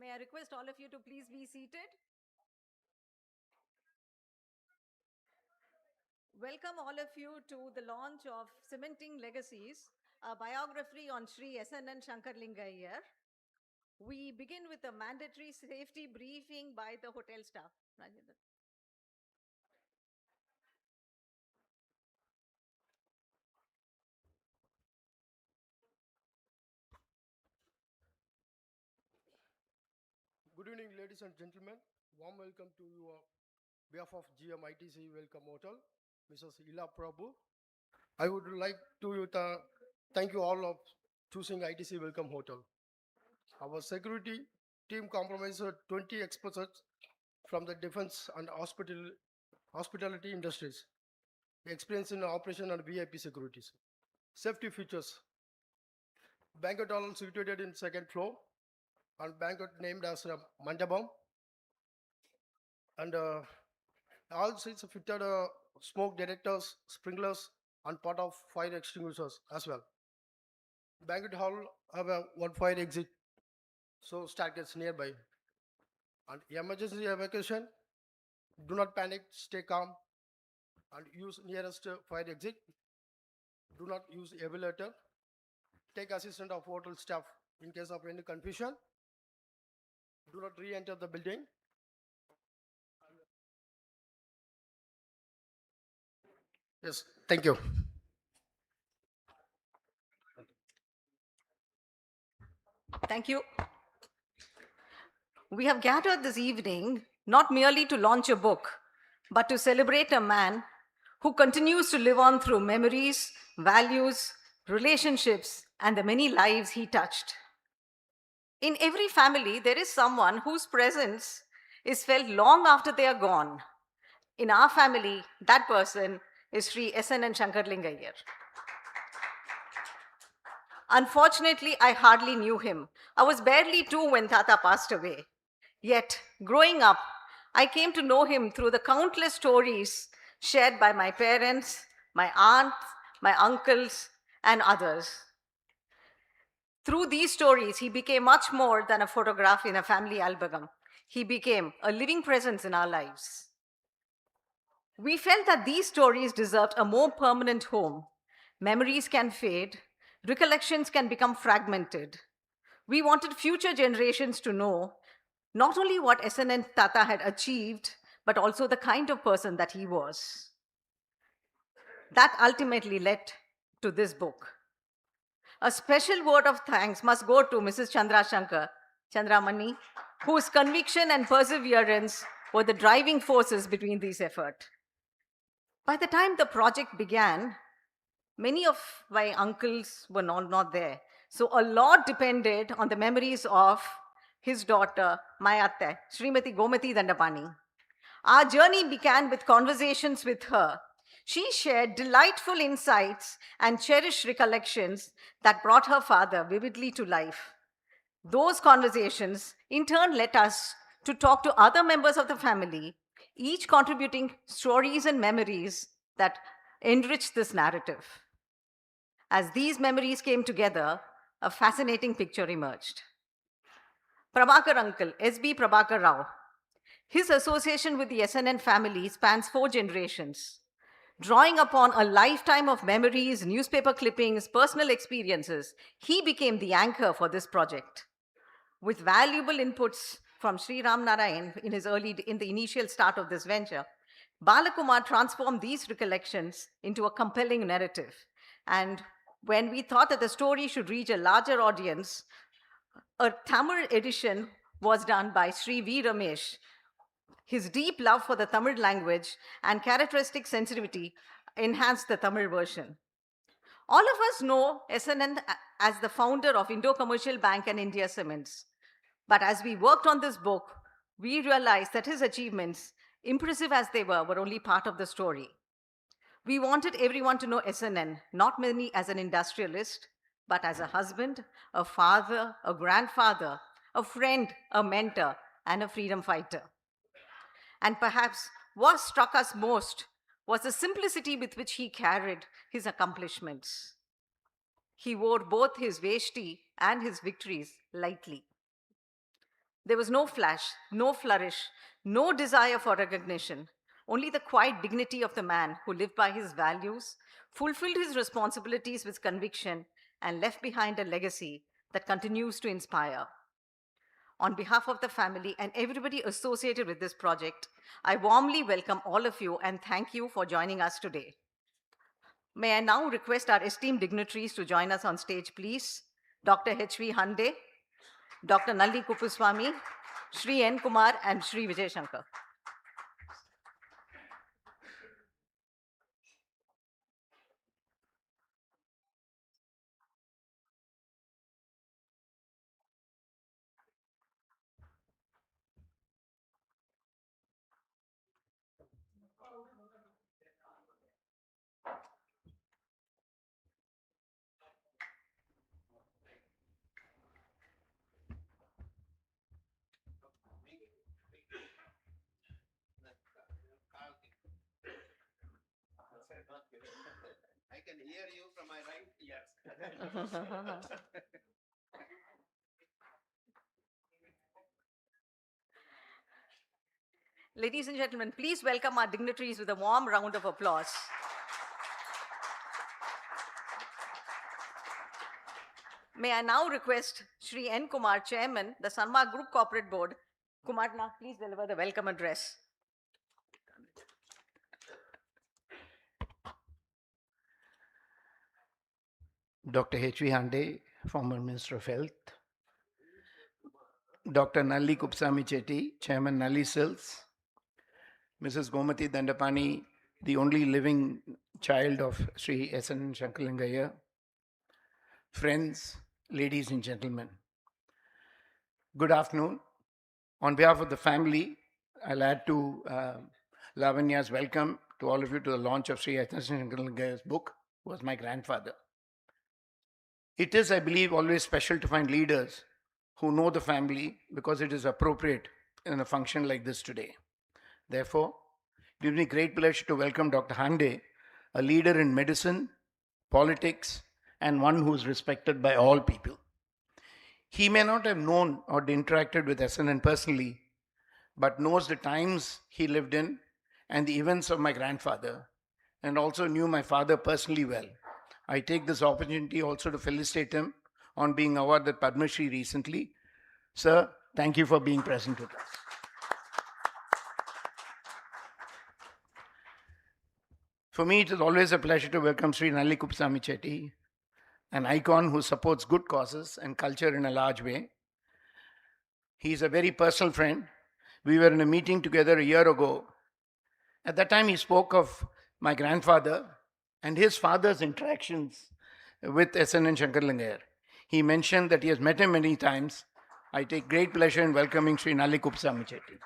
May I request all of you to please be seated? Welcome all of you to the launch of Cementing Legacies, a biography on Sri SNN Sankaralinga Iyer. We begin with a mandatory safety briefing by the hotel staff. Rajendra. Good evening, ladies and gentlemen. Warm welcome to you behalf of GMITC Welcomhotel, Mrs. Ila Prabhu. I would like to thank you all of choosing ITC Welcomhotel. Our security team comprises 20 experts from the defense and hospitality industries, experience in operation and VIP securities. Safety features: banquet hall situated in second floor, and banquet named as Mandapam, and all seats fitted smoke detectors, sprinklers, and part of fire extinguishers as well. Banquet hall have a one fire exit, so staircase nearby. And emergency evacuation: do not panic, stay calm, and use nearest fire exit. Do not use elevator. Take assistance of hotel staff in case of any confusion. Do not re-enter the building. Yes, thank you. Thank you. We have gathered this evening not merely to launch a book, but to celebrate a man who continues to live on through memories, values, relationships, and the many lives he touched. In every family, there is someone whose presence is felt long after they are gone. In our family, that person is Sri SNN Sankaralinga Iyer. Unfortunately, I hardly knew him. I was barely 2 when Tata passed away. Yet, growing up, I came to know him through the countless stories shared by my parents, my aunts, my uncles, and others. Through these stories, he became much more than a photograph in a family album. He became a living presence in our lives. We felt that these stories deserved a more permanent home. Memories can fade, recollections can become fragmented. We wanted future generations to know not only what SNN Tata had achieved, but also the kind of person that he was. That ultimately led to this book. A special word of thanks must go to Mrs. Chandramani, whose conviction and perseverance were the driving forces between these efforts. By the time the project began, many of my uncles were not there. So a lot depended on the memories of his daughter, my atte, Srimati Gomathi Dhandapani. Our journey began with conversations with her. She shared delightful insights and cherished recollections that brought her father vividly to life. Those conversations, in turn, led us to talk to other members of the family, each contributing stories and memories that enriched this narrative. As these memories came together, a fascinating picture emerged. Prabhakar uncle, S.B. Prabhakar Rao. His association with the SNN family spans 4 generations. Drawing upon a lifetime of memories, newspaper clippings, personal experiences, he became the anchor for this project. With valuable inputs from Sri Ram Narayan in the initial start of this venture, Balakumar transformed these recollections into a compelling narrative. And when we thought that the story should reach a larger audience, a Tamil edition was done by Sri V. Ramesh. His deep love for the Tamil language and characteristic sensitivity enhanced the Tamil version. All of us know SNN as the founder of Indo Commercial Bank and India Cements. But as we worked on this book, we realized that his achievements, impressive as they were only part of the story. We wanted everyone to know SNN, not merely as an industrialist, but as a husband, a father, a grandfather, a friend, a mentor, and a freedom fighter. And perhaps what struck us most was the simplicity with which he carried his accomplishments. He wore both his veshti and his victories lightly. There was no flash, no flourish, no desire for recognition, only the quiet dignity of the man who lived by his values, fulfilled his responsibilities with conviction, and left behind a legacy that continues to inspire. On behalf of the family and everybody associated with this project, I warmly welcome all of you and thank you for joining us today. May I now request our esteemed dignitaries to join us on stage, please. Dr. HV Hande, Dr. Nalli Kuppuswami, Shri N. Kumar, and Shri Vijay Shankar. I can hear you from my right ear. Ladies and gentlemen, please welcome our dignitaries with a warm round of applause. May I now request Shri N. Kumar, Chairman, the Sanmar Group Corporate Board. Kumar, now please deliver the welcome address. Dr. HV Hande, former Minister of Health. Dr. Nalli Kuppuswami Chetti, Chairman Nalli Sills. Mrs. Gomathi Dhandapani, the only living child of Sri SNN Sankaralinga Iyer. Friends, ladies and gentlemen, good afternoon. On behalf of the family, I'll add to Lavanya's welcome to all of you to the launch of Sri SNN Sankaralinga Iyer's book, who was my grandfather. It is, I believe, always special to find leaders who know the family because it is appropriate in a function like this today. Therefore, it gives me great pleasure to welcome Dr. Hande, a leader in medicine, politics, and one who is respected by all people. He may not have known or interacted with SNN personally, but knows the times he lived in and the events of my grandfather, and also knew my father personally well. I take this opportunity also to felicitate him on being awarded Padma Shri recently. Sir, thank you for being present with us. For me, it is always a pleasure to welcome Sri Nalli Kuppuswami Chetti, an icon who supports good causes and culture in a large way. He is a very personal friend. We were in a meeting together a year ago. At that time, he spoke of my grandfather and his father's interactions with SNN Sankaralinga Iyer. He mentioned that he has met him many times. I take great pleasure in welcoming Sri Nalli Kuppuswami Chetti.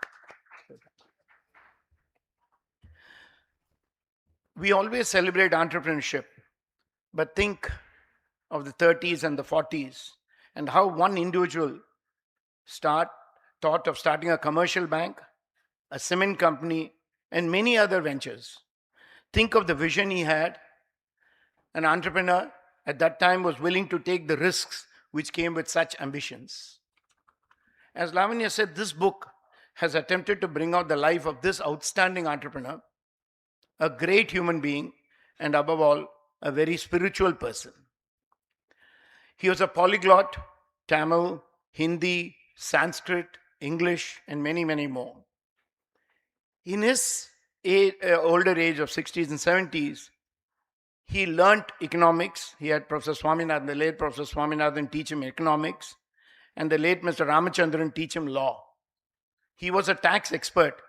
We always celebrate entrepreneurship, but think of the 30s and the 40s and how one individual thought of starting a commercial bank, a cement company, and many other ventures. Think of the vision he had. An entrepreneur at that time was willing to take the risks which came with such ambitions. As Lavanya said, this book has attempted to bring out the life of this outstanding entrepreneur, a great human being, and above all, a very spiritual person. He was a polyglot: Tamil, Hindi, Sanskrit, English, and many, many more. In his older age of 60s and 70s, he learnt economics. He had Professor Swaminathan, the late Professor Swaminathan, teach him economics, and the late Mr. Ramachandran teach him law. He was a tax expert,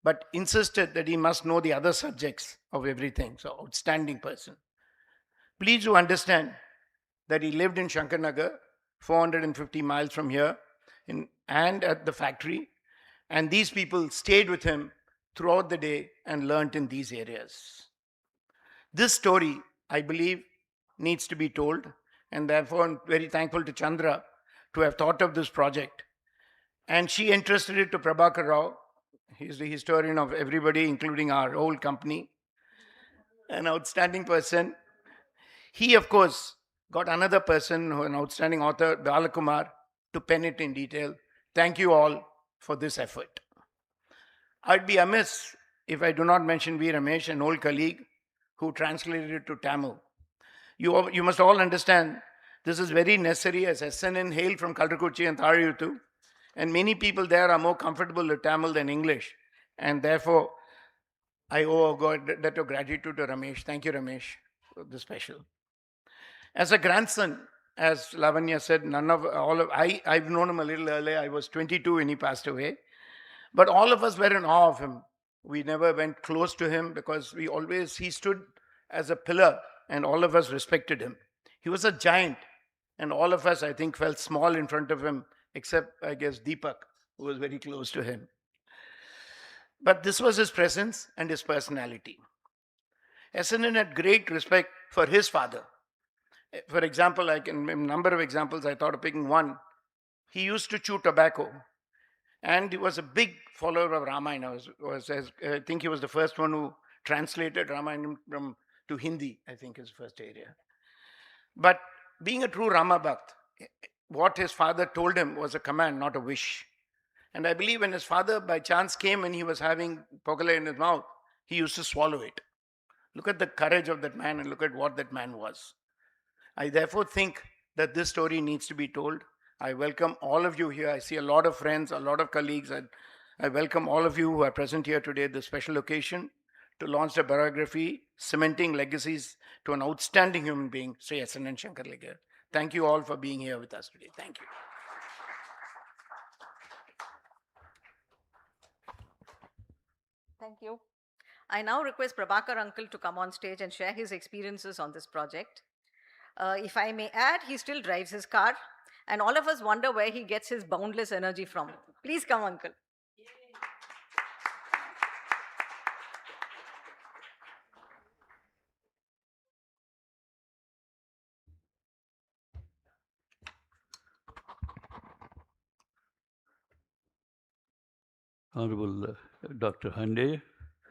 but insisted that he must know the other subjects of everything. So, outstanding person. Please do understand that he lived in Shankarnagar, 450 miles from here, and at the factory. And these people stayed with him throughout the day and learnt in these areas. This story, I believe, needs to be told, and therefore I'm very thankful to Chandra to have thought of this project. And she entrusted it to Prabhakar Rao. He's the historian of everybody, including our whole company. An outstanding person. He, of course, got another person, an outstanding author, Kumar, to pen it in detail. Thank you all for this effort. I'd be amiss if I do not mention V. Ramesh, an old colleague who translated it to Tamil. You must all understand this is very necessary as SNN hailed from Kaltrakuchi and Tharayuthu, and many people there are more comfortable with Tamil than English. And therefore, I owe a debt of gratitude to Ramesh. Thank you, Ramesh, for the special. As a grandson, as Lavanya said, I've known him a little earlier. I was 22 when he passed away. But all of us were in awe of him. We never went close to him because he stood as a pillar and all of us respected him. He was a giant and all of us, I think, felt small in front of him, except, I guess, Deepak, who was very close to him. But this was his presence and his personality. SNN had great respect for his father. For example, a number of examples, I thought of picking one. He used to chew tobacco. And he was a big follower of Ramayana. I think he was the first one who translated Ramayana to Hindi, I think his first area. But being a true Rama Bhakt, what his father told him was a command, not a wish. And I believe when his father by chance came and he was having pogale in his mouth, he used to swallow it. Look at the courage of that man and look at what that man was. I therefore think that this story needs to be told. I welcome all of you here. I see a lot of friends, a lot of colleagues. I welcome all of you who are present here today at this special occasion to launch the biography, Cementing Legacies, to an outstanding human being, Sri SNN Sankaralinga Iyer. Thank you all for being here with us today. Thank you. Thank you. I now request Prabhakar uncle to come on stage and share his experiences on this project. If I may add, he still drives his car, and all of us wonder where he gets his boundless energy from. Please come, uncle. Honorable Dr. Hande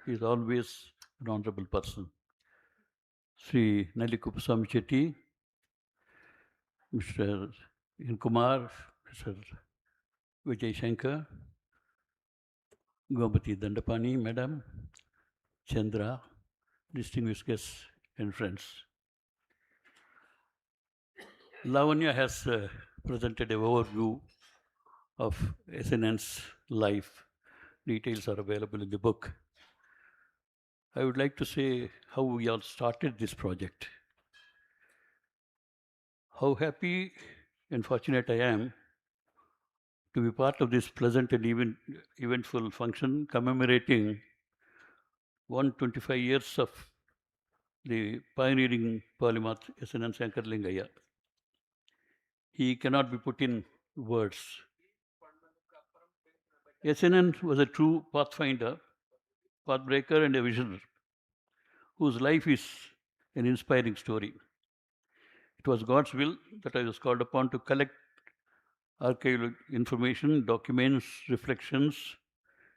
is always an honorable person. Sri Nalli Kuppuswami Chetti, Mr. Kumar, Mr. Vijay Shankar, Gomathi Dhandapani, Madam, Chandra, distinguished guests and friends. Lavanya has presented an overview of SNN's life. Details are available in the book. I would like to say how we all started this project. How happy and fortunate I am to be part of this pleasant and eventful function commemorating 125 years of the pioneering polymath SNN Sankaralinga Iyer. He cannot be put in words. SNN was a true pathfinder, pathbreaker, and a visionary, whose life is an inspiring story. It was God's will that I was called upon to collect archival information, documents, reflections,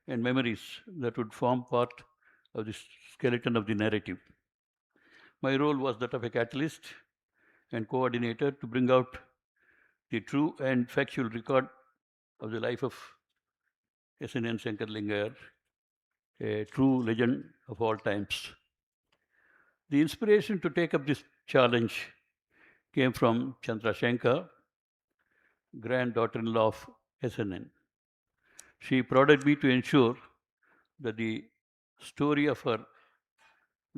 and memories that would form part of the skeleton of the narrative. My role was that of a catalyst and coordinator to bring out the true and factual record of the life of SNN Sankaralinga Iyer, a true legend of all times. The inspiration to take up this challenge came from Chandra, granddaughter-in-law of SNN. She prodded me to ensure that the story of her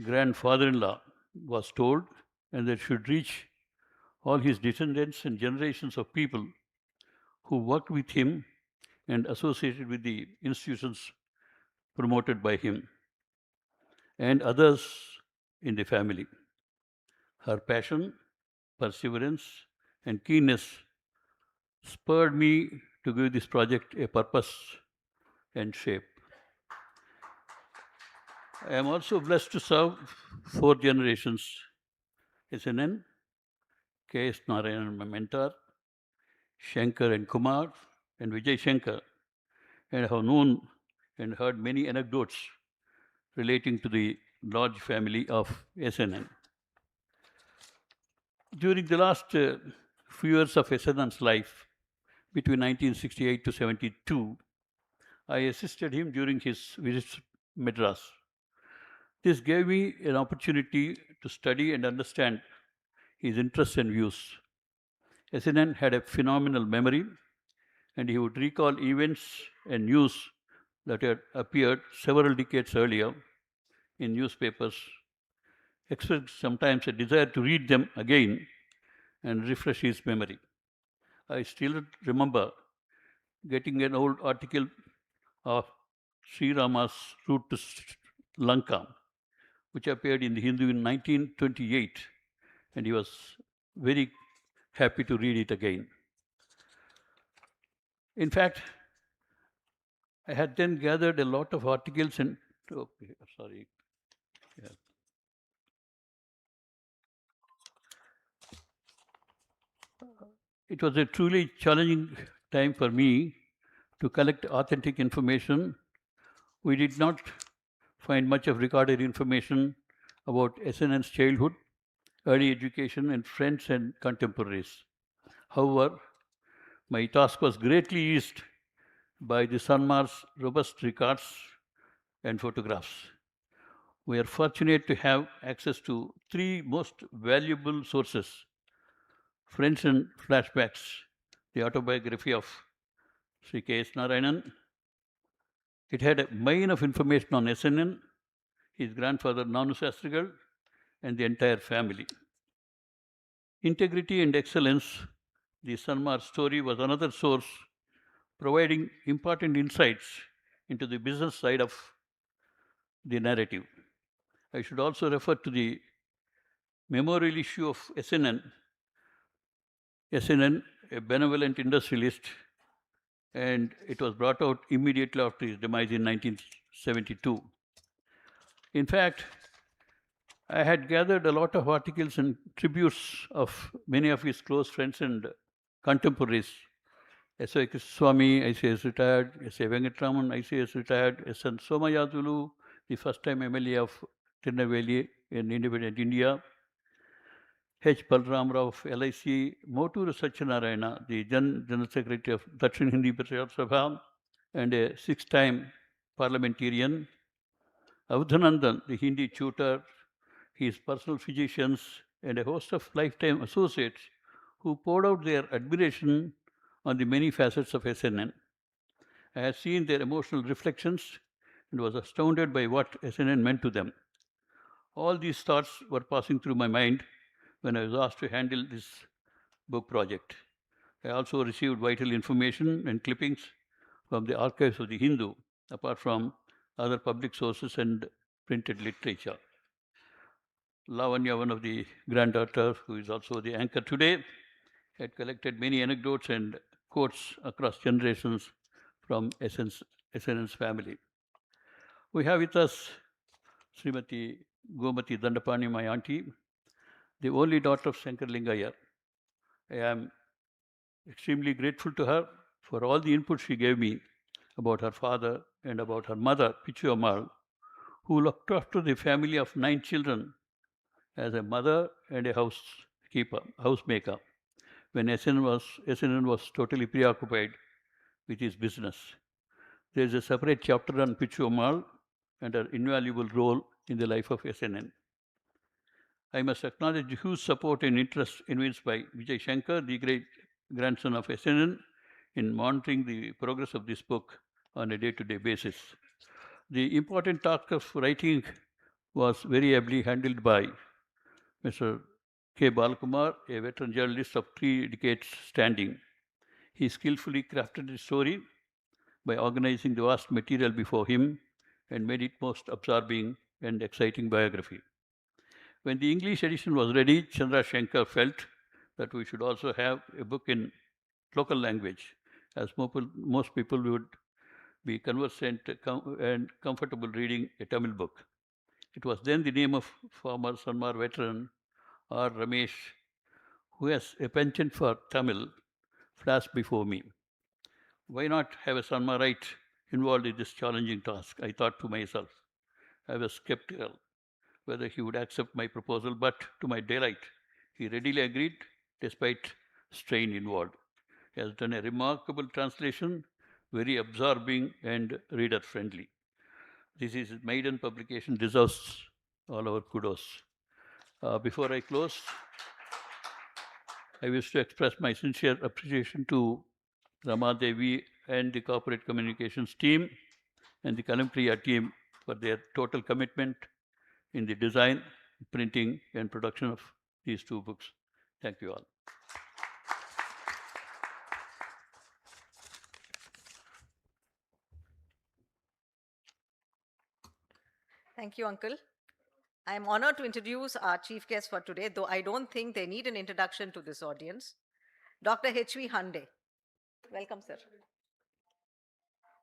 grandfather-in-law was told and that should reach all his descendants and generations of people who worked with him and associated with the institutions promoted by him and others in the family. Her passion, perseverance, and keenness spurred me to give this project a purpose and shape. I am also blessed to serve 4 generations SNN, K.S. Narayanan, my mentor, Shankar and Kumar, and Vijay Shankar, and I have known and heard many anecdotes relating to the large family of SNN. During the last few years of SNN's life, between 1968 to 72. I assisted him during his visit to Madras. This gave me an opportunity to study and understand his interests and views. SNN had a phenomenal memory, and he would recall events and news that had appeared several decades earlier in newspapers, expressed sometimes a desire to read them again and refresh his memory. I still remember getting an old article of Sri Rama's route to Lanka, which appeared in the Hindu in 1928, and he was very happy to read it again. In fact, I had then gathered a lot of articles and It was a truly challenging time for me to collect authentic information. We did not find much of recorded information about SNN's childhood, early education, and friends and contemporaries. However, my task was greatly eased by the Sanmar's robust records and photographs. We are fortunate to have access to three most valuable sources: Friends and Flashbacks, the autobiography of Sri K.S. Narayanan. It had a mine of information on SNN, his grandfather Nanu Shastrigal, and the entire family. Integrity and Excellence, the Sanmar story, was another source providing important insights into the business side of the narrative. I should also refer to the memorial issue of SNN, a benevolent industrialist, and it was brought out immediately after his demise in 1972. In fact, I had gathered a lot of articles and tributes of many of his close friends and contemporaries. S.A. Kuppuswami, ICS retired, S.A. Venkatraman, ICS retired, S.N. Somayadulu, the first-time MLA of Tirunelveli in independent India, H. Balram Rao of LIC, Moturu Satyanarayana, the General Secretary of Dakshin Hindi Prachar Sabha, and a six-time parliamentarian, Avdhanandan, the Hindi tutor, his personal physicians, and a host of lifetime associates who poured out their admiration on the many facets of SNN. I had seen their emotional reflections and was astounded by what SNN meant to them. All these thoughts were passing through my mind when I was asked to handle this book project. I also received vital information and clippings from the archives of the Hindu, apart from other public sources and printed literature. Lavanya, one of the granddaughters, who is also the anchor today, had collected many anecdotes and quotes across generations from SNN's family. We have with us Srimati Gomathi Dhandapani, my auntie, the only daughter of Sankaralinga Iyer. I am extremely grateful to her for all the input she gave me about her father and about her mother, Pichu Ammal, who looked after the family of 9 children as a mother and a housemaker, when SNN was totally preoccupied with his business. There is a separate chapter on Pichu Ammal and her invaluable role in the life of SNN. I must acknowledge the huge support and interest evinced by Vijay Shankar, the great grandson of SNN, in monitoring the progress of this book on a day-to-day basis. The important task of writing was very ably handled by Mr. K. Kumar, a veteran journalist of 3 decades standing. He skillfully crafted the story by organizing the vast material before him and made it most absorbing and exciting biography. When the English edition was ready, Chandra Shankar felt that we should also have a book in local language, as most people would be conversant and comfortable reading a Tamil book. It was then the name of former Sanmar veteran R. Ramesh, who has a penchant for Tamil, flashed before me. Why not have a Sanmarite involved in this challenging task? I thought to myself. I was skeptical whether he would accept my proposal, but to my delight, he readily agreed despite strain involved. He has done a remarkable translation, very absorbing and reader-friendly. This is his maiden publication, deserves all our kudos. Before I close, I wish to express my sincere appreciation to Rama Devi and the corporate communications team and the Kalampriya team for their total commitment in the design, printing, and production of these two books. Thank you all. Thank you, Uncle. I am honored to introduce our chief guest for today, though I don't think they need an introduction to this audience. Dr. HV Hande. Welcome, sir.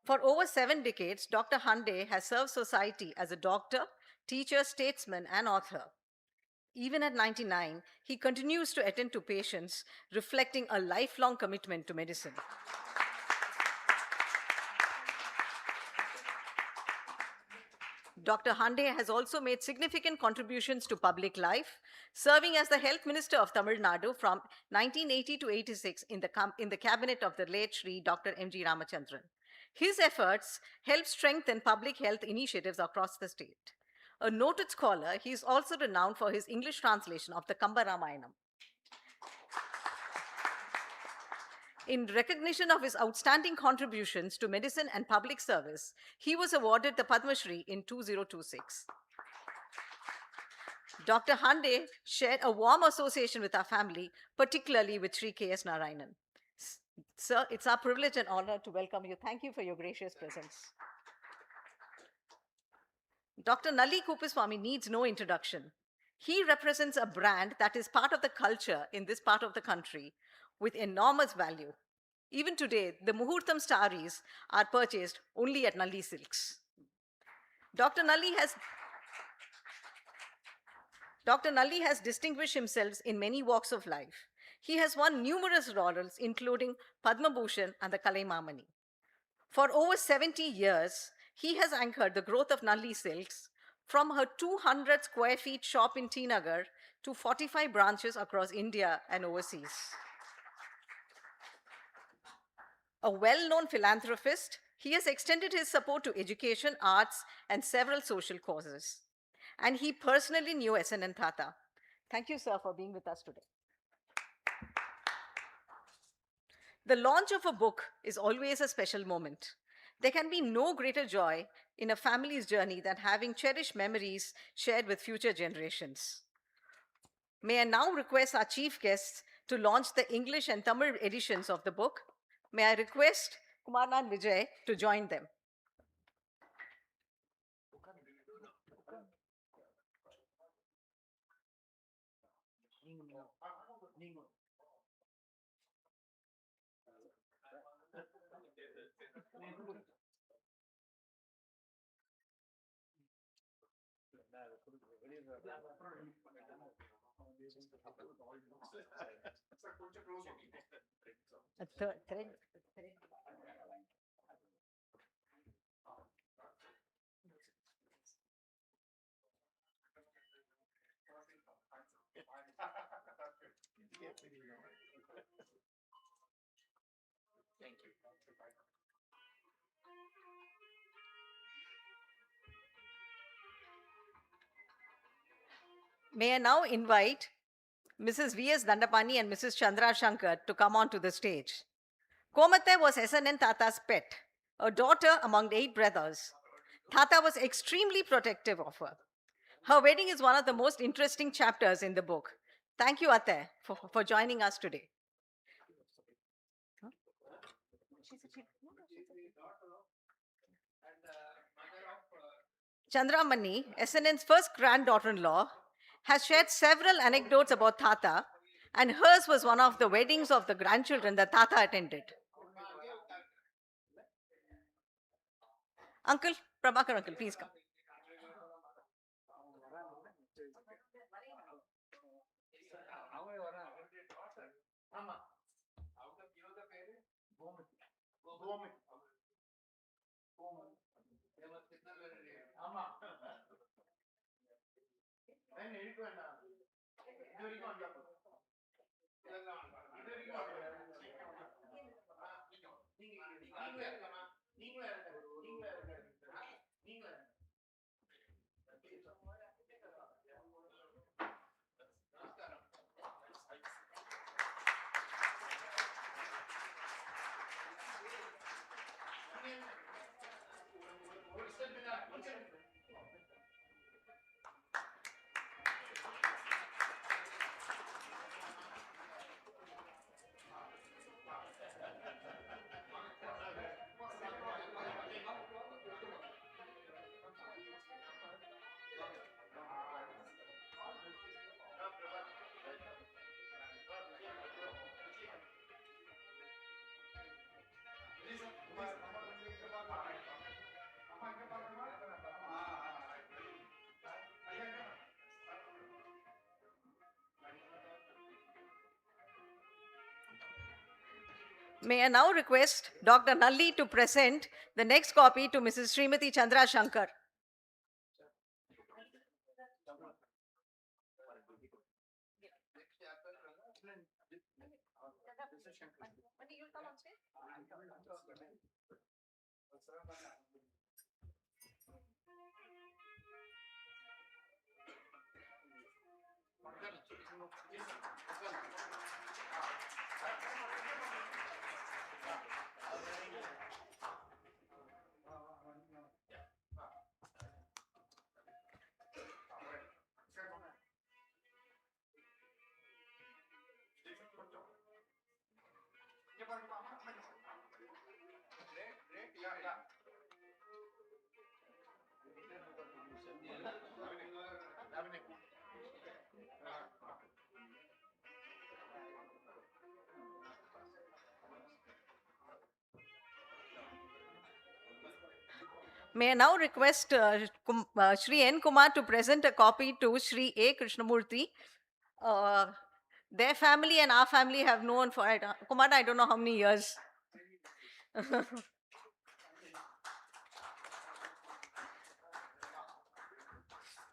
For over 7 decades, Dr. Hande has served society as a doctor, teacher, statesman, and author. Even at 99, he continues to attend to patients, reflecting a lifelong commitment to medicine. Dr. Hande has also made significant contributions to public life, serving as the Health Minister of Tamil Nadu from 1980 to 86 in the cabinet of the late Shri Dr. M.G. Ramachandran. His efforts helped strengthen public health initiatives across the state. A noted scholar, he is also renowned for his English translation of the Kamba Ramayanam. In recognition of his outstanding contributions to medicine and public service, he was awarded the Padma Shri in 2026. Dr. Hande shared a warm association with our family, particularly with Sri K.S. Narayanan. Sir, it's our privilege and honor to welcome you. Thank you for your gracious presence. Dr. Nalli Kuppuswami needs no introduction. He represents a brand that is part of the culture in this part of the country with enormous value. Even today, the Muhurtam sarees are purchased only at Nalli Silks. Dr. Nalli has distinguished himself in many walks of life. He has won numerous laurels, including Padma Bhushan and the Kalaimamani. For over 70 years, he has anchored the growth of Nalli Silks from her 200 square feet shop in T. Nagar to 45 branches across India and overseas. A well-known philanthropist, he has extended his support to education, arts, and several social causes. And he personally knew SNN Tata. Thank you, sir, for being with us today. The launch of a book is always a special moment. There can be no greater joy in a family's journey than having cherished memories shared with future generations. May I now request our chief guests to launch the English and Tamil editions of the book. May I request Kumar and Vijay to join them. May I now invite Mrs. V.S. Dhandapani and Mrs. Chandra Shankar to come onto the stage. Gomathi was SNN Tata's pet, a daughter among the 8 brothers. Tata was extremely protective of her. Her wedding is one of the most interesting chapters in the book. Thank you, Ate, for joining us today. Chandra Mani, SNN's first granddaughter-in-law, has shared several anecdotes about Tata, and hers was one of the weddings of the grandchildren that Tata attended. Uncle, Prabhakar uncle, please come. May I now request Dr. Nalli to present the next copy to Mrs. Srimati Chandra Shankar. May I now request Shri N. Kumar to present a copy to Shri A. Krishnamurthy. Their family and our family have known for, Kumar, I don't know how many years.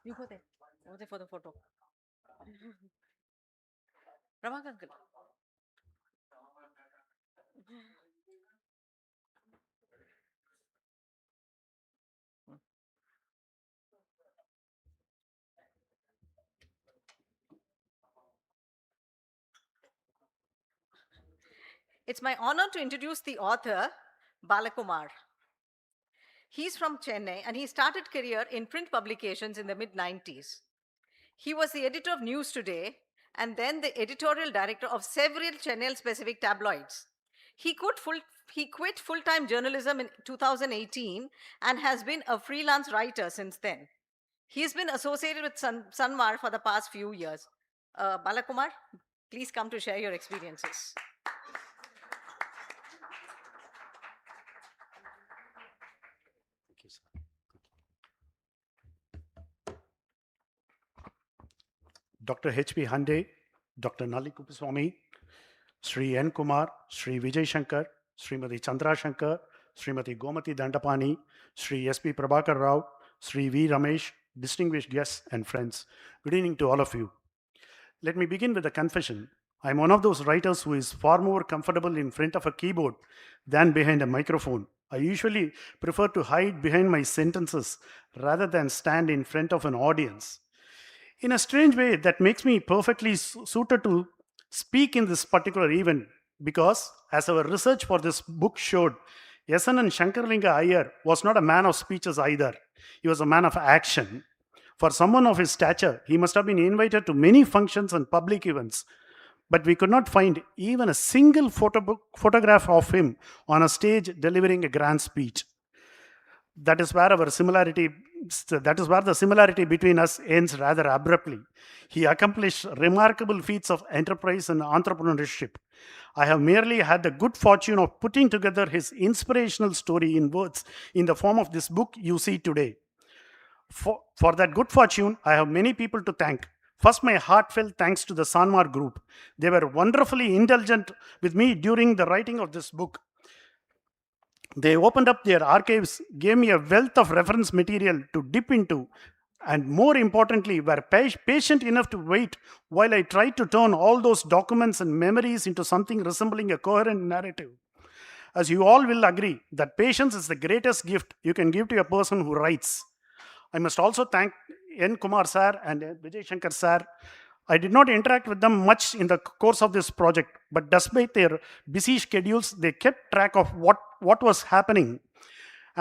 You go there. Go there for the photo. Ramak uncle. It's my honor to introduce the author, Balakumar. He's from Chennai and he started career in print publications in the mid-90s. He was the editor of News Today and then the editorial director of several Chennai-specific tabloids. He quit full-time journalism in 2018 and has been a freelance writer since then. He's been associated with Sanmar for the past few years. Balakumar, please come to share your experiences. Dr. HV Hande, Dr. Nalli Kuppuswami, Sri N. Kumar, Sri Vijay Shankar, Srimati Chandra Shankar, Srimati Gomathi Dhandapani, Sri S.P. Prabhakar Rao, Sri V. Ramesh, distinguished guests and friends. Good evening to all of you. Let me begin with a confession. I'm one of those writers who is far more comfortable in front of a keyboard than behind a microphone. I usually prefer to hide behind my sentences rather than stand in front of an audience. In a strange way, that makes me perfectly suited to speak in this particular event because, as our research for this book showed, SNN Sankaralinga Iyer was not a man of speeches either. He was a man of action. For someone of his stature, he must have been invited to many functions and public events, but we could not find even a single photograph of him on a stage delivering a grand speech. That is where the similarity between us ends rather abruptly. He accomplished remarkable feats of enterprise and entrepreneurship. I have merely had the good fortune of putting together his inspirational story in words in the form of this book you see today. For that good fortune, I have many people to thank. First, my heartfelt thanks to the Sanmar group. They were wonderfully indulgent with me during the writing of this book. They opened up their archives, gave me a wealth of reference material to dip into, and more importantly, were patient enough to wait while I tried to turn all those documents and memories into something resembling a coherent narrative. As you all will agree, that patience is the greatest gift you can give to a person who writes. I must also thank N. Kumar sir and Vijay Shankar sir. I did not interact with them much in the course of this project, but despite their busy schedules, they kept track of what was happening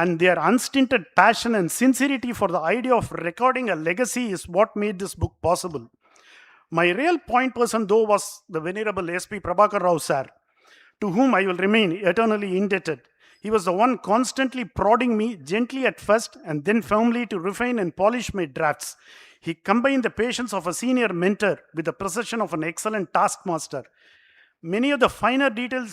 and their unstinted passion and sincerity for the idea of recording a legacy is what made this book possible. My real point person, though, was the Venerable S.P. Prabhakar Rao sir, to whom I will remain eternally indebted. He was the one constantly prodding me gently at first and then firmly to refine and polish my drafts. He combined the patience of a senior mentor with the precision of an excellent taskmaster. Many of the finer details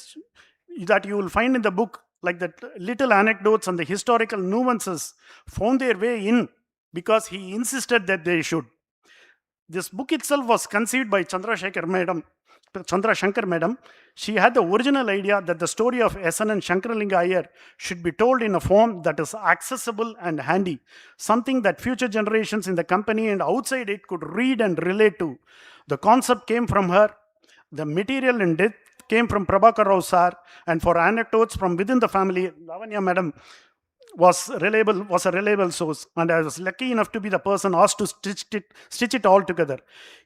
that you will find in the book, like the little anecdotes and the historical nuances, found their way in because he insisted that they should. This book itself was conceived by Chandra Shankar madam. She had the original idea that the story of SNN Sankaralinga Iyer should be told in a form that is accessible and handy, something that future generations in the company and outside it could read and relate to. The concept came from her. The material and depth came from Prabhakar Rao sir, and for anecdotes from within the family, Lavanya madam was a reliable source, and I was lucky enough to be the person asked to stitch it all together.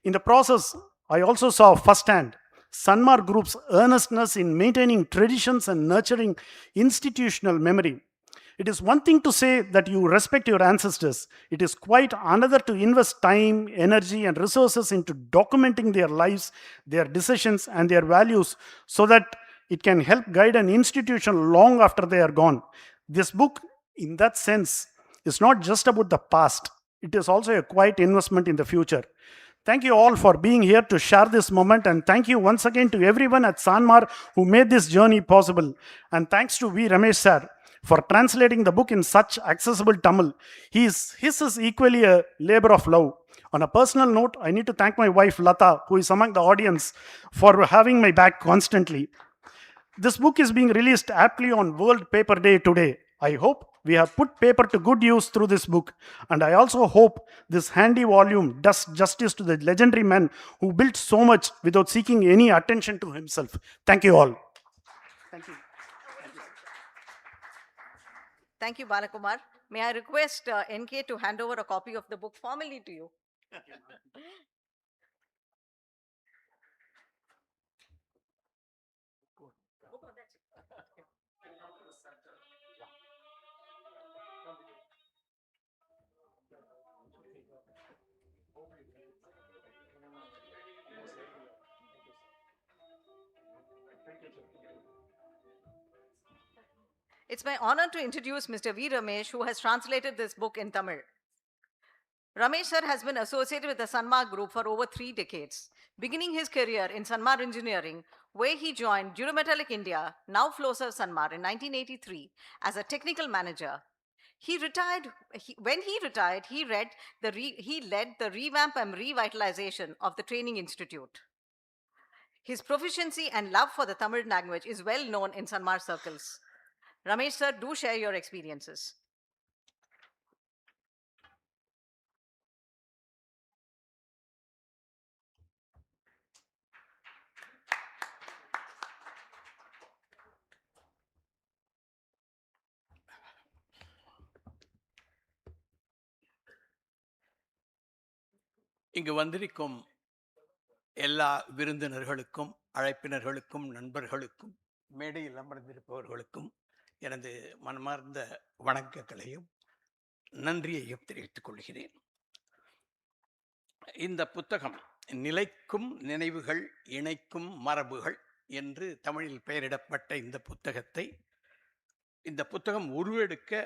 In the process, I also saw firsthand Sanmar Group's earnestness in maintaining traditions and nurturing institutional memory. It is one thing to say that you respect your ancestors. It is quite another to invest time, energy, and resources into documenting their lives, their decisions, and their values so that it can help guide an institution long after they are gone. This book, in that sense, is not just about the past. It is also a quiet investment in the future. Thank you all for being here to share this moment, and thank you once again to everyone at Sanmar who made this journey possible. And thanks to V. Ramesh sir for translating the book in such accessible Tamil. His is equally a labor of love. On a personal note, I need to thank my wife Lata, who is among the audience, for having my back constantly. This book is being released aptly on World Paper Day today. I hope we have put paper to good use through this book, and I also hope this handy volume does justice to the legendary man who built so much without seeking any attention to himself. Thank you all. Thank you. Thank you, Balakumar. May I request NK to hand over a copy of the book formally to you? It's my honor to introduce Mr. V. Ramesh, who has translated this book in Tamil. Ramesh sir has been associated with the Sanmar Group for over 3 decades, beginning his career in Sanmar Engineering, where he joined Durametallic India, now Flowserve Sanmar, in 1983 as a technical manager. When he retired, he led the revamp and revitalization of the training institute. His proficiency and love for the Tamil language is well known in Sanmar circles. Ramesh sir, do share your experiences. இங்கு வந்திருக்கும் எல்லா விருந்தினர்களுக்கும், அழைப்பினர்களுக்கும், நண்பர்களுக்கும், மேடையில் அமர்ந்திருப்பவர்களுக்கும் எனது மனமார்ந்த வணக்கங்களையும் நன்றியையும் தெரிவித்துக் கொள்கிறேன். இந்த புத்தகம் நிலைக்கும் நினைவுகள் இணைக்கும் மரபுகள் என்று தமிழில் பெயரிடப்பட்ட இந்த புத்தகம் உருவெடுக்க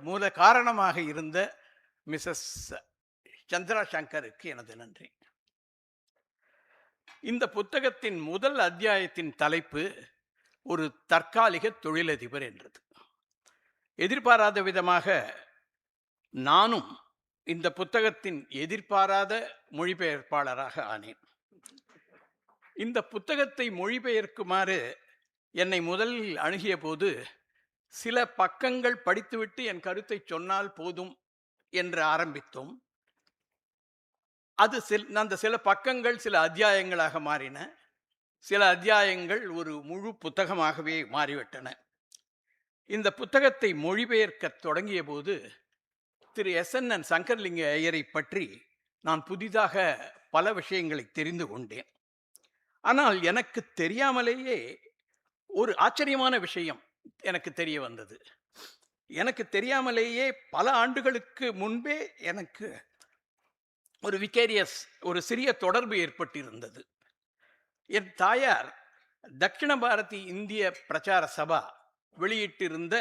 மூல காரணமாக இருந்த மிஸ்ஸஸ் சந்திரா சங்கருக்கு எனது நன்றி. இந்த புத்தகத்தின் முதல் அத்தியாயத்தின் தலைப்பு ஒரு தற்காலிக தொழிலதிபர் என்றது. எதிர்பாராத விதமாக நானும் இந்த புத்தகத்தின் எதிர்பாராத மொழிபெயர்ப்பாளராக ஆனேன். இந்த புத்தகத்தை மொழிபெயர்க்குமாறு என்னை முதலில் அணுகிய போது சில பக்கங்கள் படித்துவிட்டு என் கருத்தை சொன்னால் போதும் என்று ஆரம்பித்தோம். அந்த சில பக்கங்கள் சில அத்தியாயங்களாக மாறின. சில அத்தியாயங்கள் ஒரு முழு புத்தகமாகவே மாறிவிட்டன. இந்த புத்தகத்தை மொழிபெயர்க்க தொடங்கிய போது திரு SNN சங்கரலிங்க ஐயரை பற்றி நான் புதிதாக பல விஷயங்களை தெரிந்து கொண்டேன். ஆனால் எனக்கு தெரியாமலேயே ஒரு ஆச்சரியமான விஷயம் எனக்கு தெரிய வந்தது. எனக்கு தெரியாமலேயே பல ஆண்டுகளுக்கு முன்பே எனக்கு ஒரு விகேரியஸ், ஒரு சிறிய தொடர்பு ஏற்பட்டிருந்தது. என் தாயார் தட்சிண பாரதி இந்திய பிரச்சார சபா வெளியிட்டிருந்த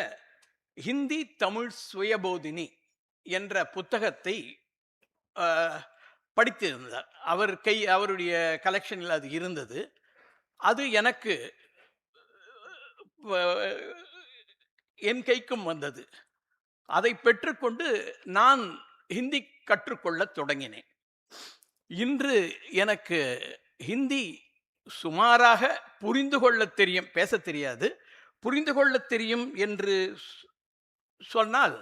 ஹிந்தி தமிழ் சுயபோதினி என்ற புத்தகத்தை படித்திருந்தார். அவருடைய கலெக்ஷனில் அது இருந்தது. அது எனக்கு என் கைக்கும் வந்தது. அதை பெற்றுக்கொண்டு நான் ஹிந்தி கற்றுக்கொள்ளத் தொடங்கினேன். இன்று எனக்கு ஹிந்தி சுமாராக புரிந்து கொள்ளத் தெரியும், பேசத் தெரியாது. புரிந்து கொள்ளத் தெரியும் என்று சொன்னால்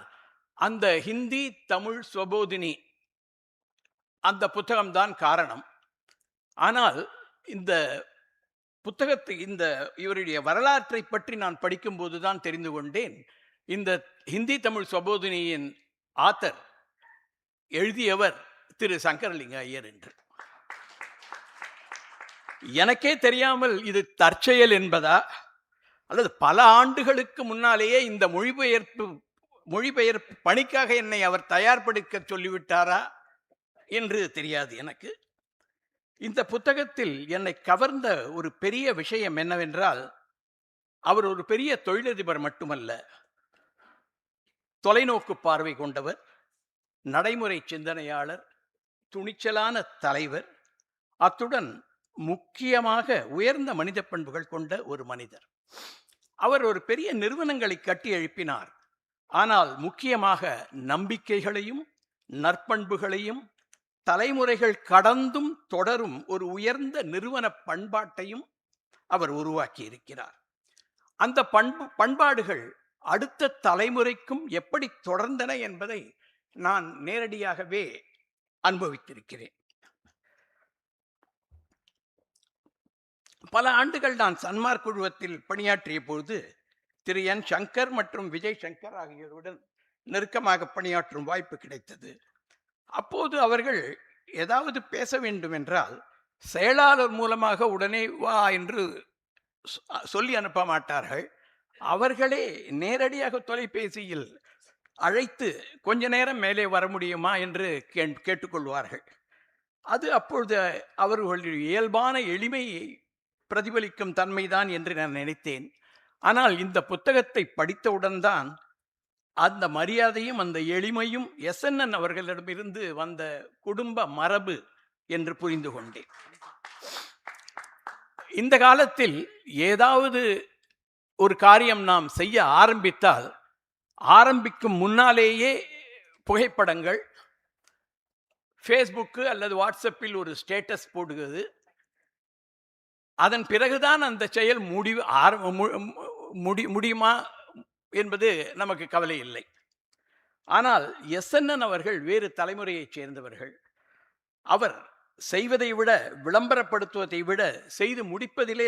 அந்த ஹிந்தி தமிழ் சுவபோதினி அந்த புத்தகம்தான் காரணம். ஆனால் இந்த புத்தகத்தை, இவருடைய வரலாற்றை பற்றி நான் படிக்கும்போது தான் தெரிந்து கொண்டேன், இந்த ஹிந்தி தமிழ் சுவபோதினியின் ஆத்தர், எழுதியவர் திரு சங்கரலிங்க ஐயர் என்று. எனக்கே தெரியாமல் இது தற்செயல் என்பதா அல்லது பல ஆண்டுகளுக்கு முன்னாலேயே இந்த மொழிபெயர்ப்பு பணிக்காக என்னை அவர் தயார்படுத்த சொல்லிவிட்டாரா என்று தெரியாது எனக்கு. இந்த புத்தகத்தில் என்னை கவர்ந்த ஒரு பெரிய விஷயம் என்னவென்றால், அவர் ஒரு பெரிய தொழிலதிபர் மட்டுமல்ல, தொலைநோக்கு பார்வை கொண்டவர், நடைமுறை சிந்தனையாளர், துணிச்சலான தலைவர், அத்துடன் முக்கியமாக உயர்ந்த மனித பண்புகள் கொண்ட ஒரு மனிதர். அவர் ஒரு பெரிய நிறுவனங்களை கட்டி எழுப்பினார். ஆனால் முக்கியமாக நம்பிக்கைகளையும் நற்பண்புகளையும் தலைமுறைகள் கடந்தும் தொடரும் ஒரு உயர்ந்த நிறுவன பண்பாட்டையும் அவர் உருவாக்கி இருக்கிறார். அந்த பண்பாடுகள் அடுத்த தலைமுறைக்கும் எப்படி தொடர்ந்தன என்பதை நான் நேரடியாகவே அனுபவித்திருக்கிறேன். பல ஆண்டுகள் நான் சன்மார் குழுவத்தில் பணியாற்றிய பொழுது திரு என் சங்கர் மற்றும் விஜய் சங்கர் ஆகியோருடன் நெருக்கமாக பணியாற்றும் வாய்ப்பு கிடைத்தது. அப்போது அவர்கள் ஏதாவது பேச வேண்டும் என்றால் செயலாளர் மூலமாக உடனே வா என்று சொல்லி அனுப்ப மாட்டார்கள். அவர்களே நேரடியாக தொலைபேசியில் அழைத்து கொஞ்ச நேரம் மேலே வர முடியுமா என்று கேட்டுக்கொள்வார்கள். அது அப்பொழுது அவர்களுடைய இயல்பான எளிமையை பிரதிபலிக்கும் தன்மைதான் என்று நான் நினைத்தேன். ஆனால் இந்த புத்தகத்தை படித்தவுடன் தான் அந்த மரியாதையும் அந்த எளிமையும் SNN அவர்களிடமிருந்து வந்த குடும்ப மரபு என்று புரிந்து கொண்டேன். இந்த காலத்தில் ஏதாவது ஒரு காரியம் நாம் செய்ய ஆரம்பித்தால் ஆரம்பிக்கும் முன்னாலேயே புகைப்படங்கள், ஃபேஸ்புக்கு அல்லது வாட்ஸ்அப்பில் ஒரு ஸ்டேட்டஸ் போடுகிறது. அதன் பிறகுதான் அந்த செயல் முடியுமா என்பது நமக்கு கவலை இல்லை. ஆனால் SNN அவர்கள் வேறு தலைமுறையைச் சேர்ந்தவர்கள். அவர் செய்வதை விட, விளம்பரப்படுத்துவதை விட செய்து முடிப்பதிலே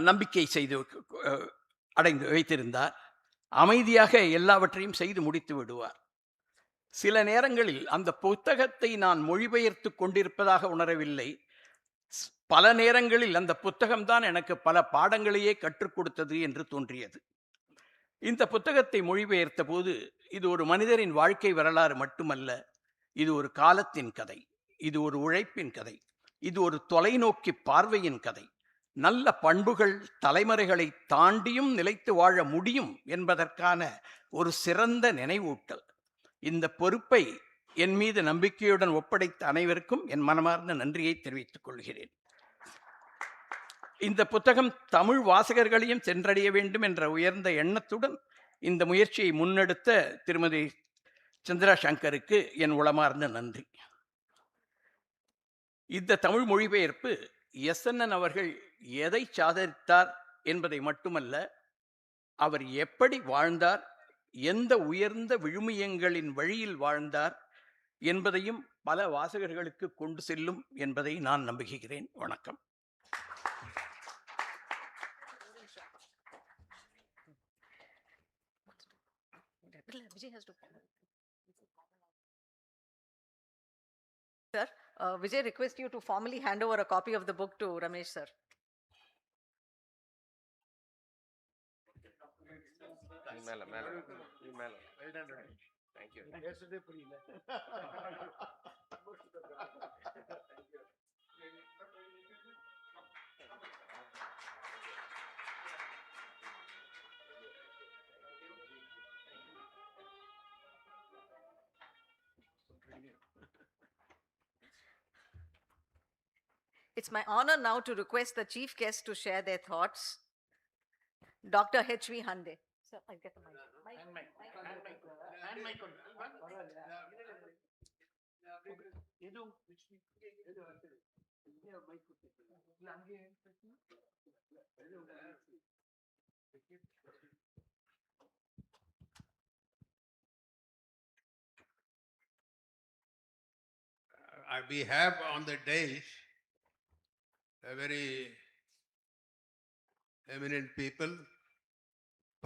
நம்பிக்கை செய்து அடைந்து வைத்திருந்தார். அமைதியாக எல்லாவற்றையும் செய்து முடித்து விடுவார். சில நேரங்களில் அந்த புத்தகத்தை நான் மொழிபெயர்த்து கொண்டிருப்பதாக உணரவில்லை. பல நேரங்களில் அந்த புத்தகம்தான் எனக்கு பல பாடங்களையே கற்றுக் கொடுத்தது என்று தோன்றியது. இந்த புத்தகத்தை மொழிபெயர்த்த போது இது ஒரு மனிதரின் வாழ்க்கை வரலாறு மட்டுமல்ல, இது ஒரு காலத்தின் கதை, இது ஒரு உழைப்பின் கதை, இது ஒரு தொலைநோக்கி பார்வையின் கதை. நல்ல பண்புகள் தலைமுறைகளை தாண்டியும் நிலைத்து வாழ முடியும் என்பதற்கான ஒரு சிறந்த நினைவூட்டல். இந்த பொறுப்பை என் மீது நம்பிக்கையுடன் ஒப்படைத்த அனைவருக்கும் என் மனமார்ந்த நன்றியை தெரிவித்துக் கொள்கிறேன். இந்த புத்தகம் தமிழ் வாசகர்களையும் சென்றடைய வேண்டும் என்ற உயர்ந்த எண்ணத்துடன் இந்த முயற்சியை முன்னெடுத்த திருமதி சந்திரா சங்கருக்கு என் உளமார்ந்த நன்றி. இந்த தமிழ் மொழிபெயர்ப்பு SNN அவர்கள் எதை சாதித்தார் என்பதை மட்டுமல்ல, அவர் எப்படி வாழ்ந்தார், எந்த உயர்ந்த விழுமியங்களின் வழியில் வாழ்ந்தார் என்பதையும் பல வாசகர்களுக்கு கொண்டு செல்லும் என்பதை நான் நம்புகிறேன். வணக்கம். Vijay has to. Sir, Vijay requests you to formally hand over a copy of the book to Ramesh sir. மேல மேல மேல தேங்க்யூ பேசுறதே புரியல. It's my honor now to request the chief guests to share their thoughts. Dr. HV Hande. Sir, I'll get the mic. We have on the dais a very eminent people,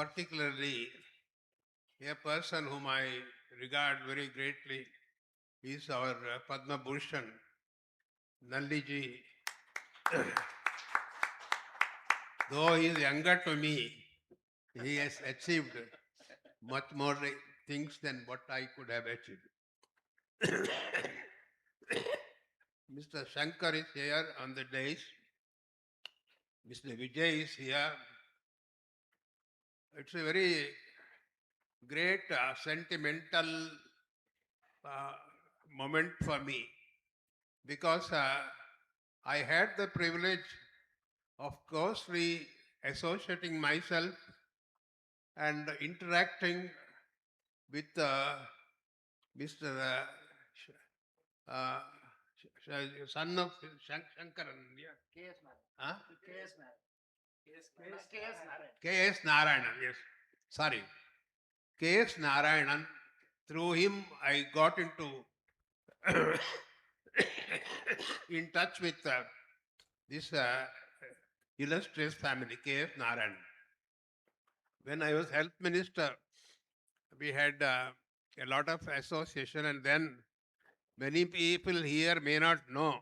particularly a person whom I regard very greatly is our Padma Bhushan, Nalli ji. Though he is younger to me, he has achieved much more things than what I could have achieved. Mr. Sankar is here on the dais. Mr. Vijay is here. It's a very great sentimental moment for me because I had the privilege of closely associating myself and interacting with Mr. Son of Shankaran. Huh? K.S. Narayanan, yes. Sorry. K.S. Narayanan. Through him, I got into in touch with this illustrious family, K.S. Narayanan. When I was health minister, we had a lot of association, and then many people here may not know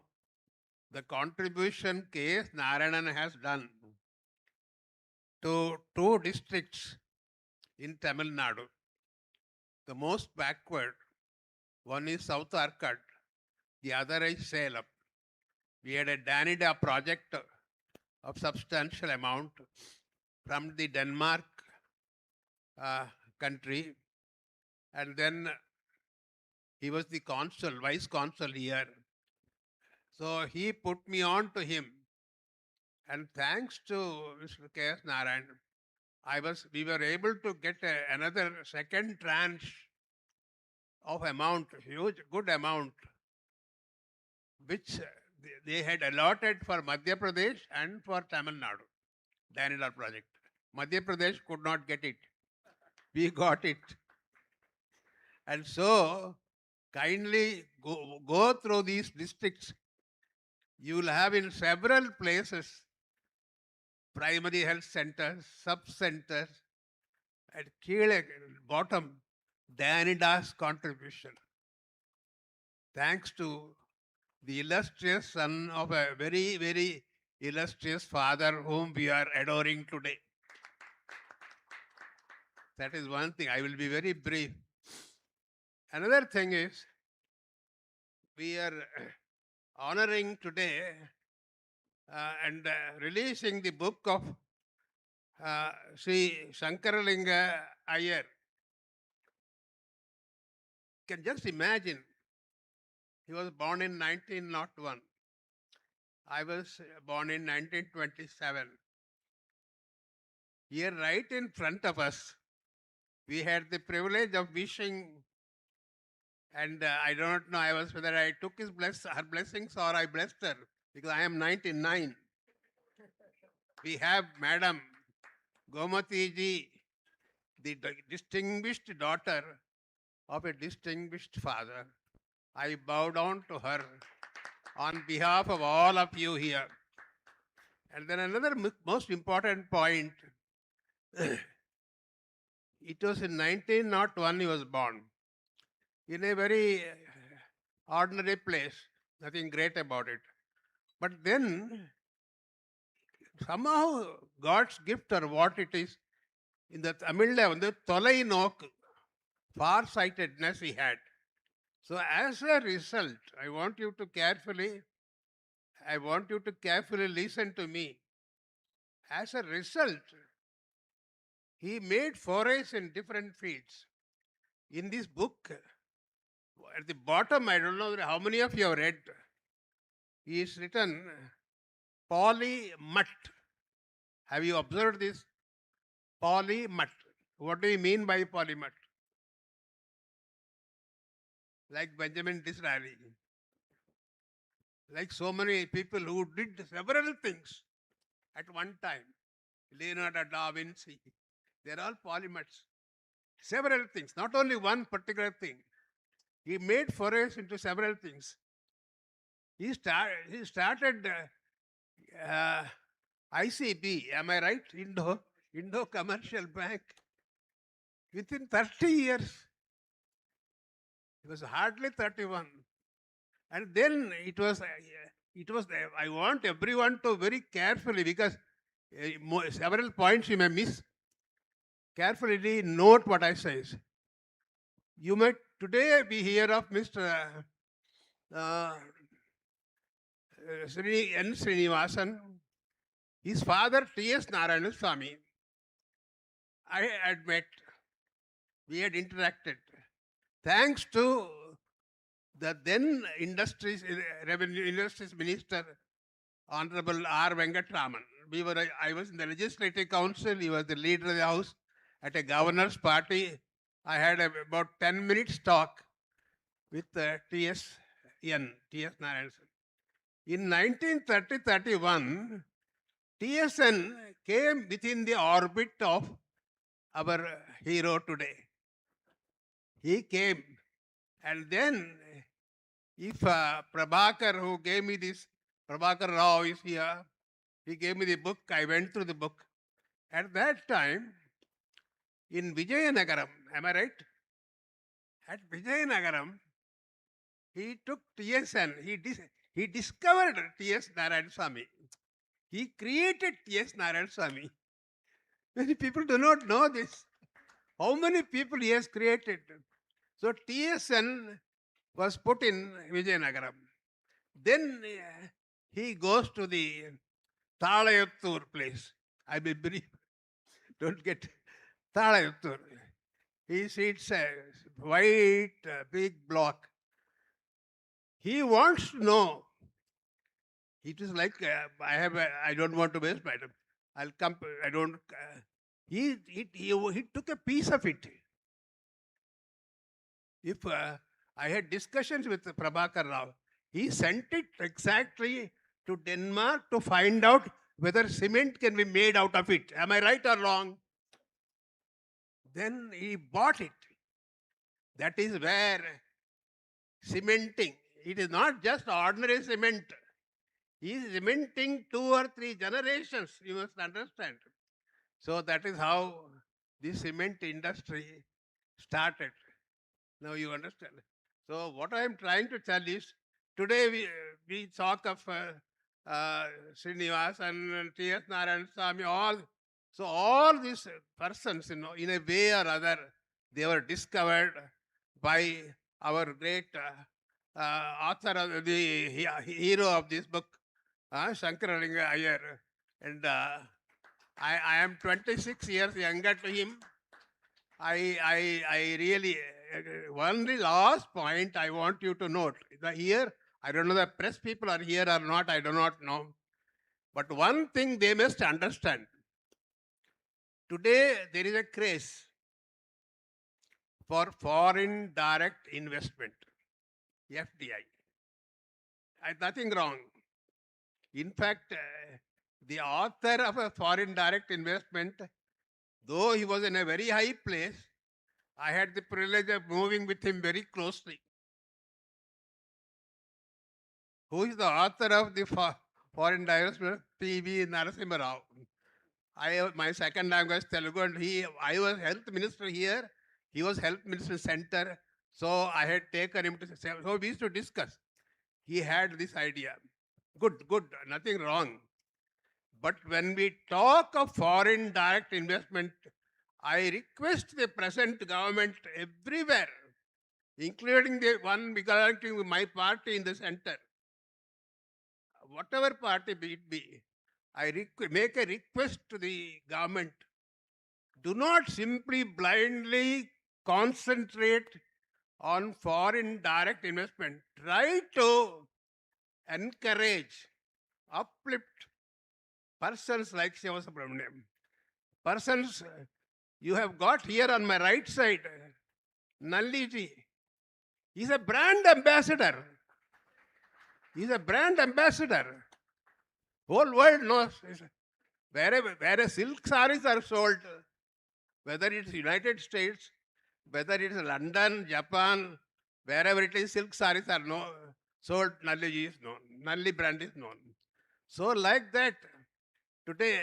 the contribution K.S. Narayanan has done to 2 districts in Tamil Nadu. The most backward, one is South Arcot, the other is Salem. We had a Danida project of substantial amount from the Denmark country, and then he was the consul, vice consul here. So he put me on to him, and thanks to Mr. K.S. Narayan, we were able to get another second tranche of amount, huge, good amount, which they had allotted for Madhya Pradesh and for Tamil Nadu, Danidar project. Madhya Pradesh could not get it. We got it. And so, kindly go through these districts. You will have in several places primary health centers, sub-centers, at Kile, bottom, Danida's contribution. Thanks to the illustrious son of a very, very illustrious father whom we are adoring today. That is one thing. I will be very brief. Another thing is, we are honoring today and releasing the book of Sri Sankaralinga Iyer. You can just imagine, he was born in 1901. I was born in 1927. Here, right in front of us, we had the privilege of wishing, and I don't know whether I took her blessings or I blessed her, because I am 99. We have Madam Gomathi ji, the distinguished daughter of a distinguished father. I bow down to her on behalf of all of you here. And then another most important point, it was in 1901 he was born, in a very ordinary place, nothing great about it. But then, somehow God's gift or what it is, இந்த தமிழில் வந்து தொலைநோக்கு, far-sightedness he had. So as a result, I want you to carefully listen to me. As a result, he made forays in different fields. In this book, at the bottom, I don't know how many of you have read, he is written polymath. Have you observed this? Polymath. What do you mean by polymath? Like Benjamin Disraeli, like so many people who did several things at one time. Leonardo da Vinci, they're all polymaths. Several things, not only one particular thing. He made forays into several things. He started ICB, am I right? Indo Commercial Bank. Within 30 years, he was hardly 31. And then it was, I want everyone to very carefully, because several points you may miss. Carefully note what I say. You might today be hear of Mr. N. Srinivasan. His father, T.S. Narayanaswamy, I had met. We had interacted. Thanks to the then Revenue Industries Minister, Honorable R. Venkatraman. I was in the Legislative Council. He was the leader of the House. At a governor's party, I had about 10 minutes talk with T.S. Narayanaswamy. In 1930-31, TSN came within the orbit of our hero today. He came. And then, if Prabhakar, who gave me this, Prabhakar Rao is here, he gave me the book, I went through the book. At that time, in Vijayanagaram, am I right? At Vijayanagaram, he took TSN, he discovered T.S. Narayanaswamy. He created T.S. Narayanaswamy. Many people do not know this. How many people he has created? So TSN was put in Vijayanagaram. Then he goes to the Thalayattur place. I will brief. Don't get Thalayattur. He sees a white big block. He wants to know. It is like I don't want to waste my time. I'll come. I don't. He took a piece of it. If I had discussions with Prabhakar Rao, he sent it exactly to Denmark to find out whether cement can be made out of it. Am I right or wrong? Then he bought it. That is where cementing. It is not just ordinary cement. He is cementing 2 or 3 generations, you must understand. So that is how the cement industry started. Now you understand. So what I am trying to tell is, today we talk of Srinivasan and T.S. Narayanaswamy, so all these persons, in a way or other, they were discovered by our great author of the hero of this book, Sankaralinga Iyer. And I am 26 years younger to him. I really, one last point I want you to note. Here, I don't know the press people are here or not, I do not know. But one thing they must understand. Today, there is a craze for foreign direct investment, FDI. Nothing wrong. In fact, the author of a foreign direct investment, though he was in a very high place, I had the privilege of moving with him very closely. Who is the author of the foreign direct investment? P.V. Narasimha Rao. My second language Telugu, and I was health minister here. He was health minister center. So I had taken him to. So we used to discuss. He had this idea. Good, nothing wrong. But when we talk of foreign direct investment, I request the present government everywhere, including the one belonging to my party in the center, whatever party it be, I make a request to the government. Do not simply blindly concentrate on foreign direct investment. Try to encourage, uplift persons like Shiva Subramaniam. Persons you have got here on my right side, Nalli ji. He's a brand ambassador. He's a brand ambassador. Whole world knows. Where silk sarees are sold, whether it's United States, whether it's London, Japan, wherever it is, silk sarees are sold, Nalli ji is known. Nalli brand is known. So like that, today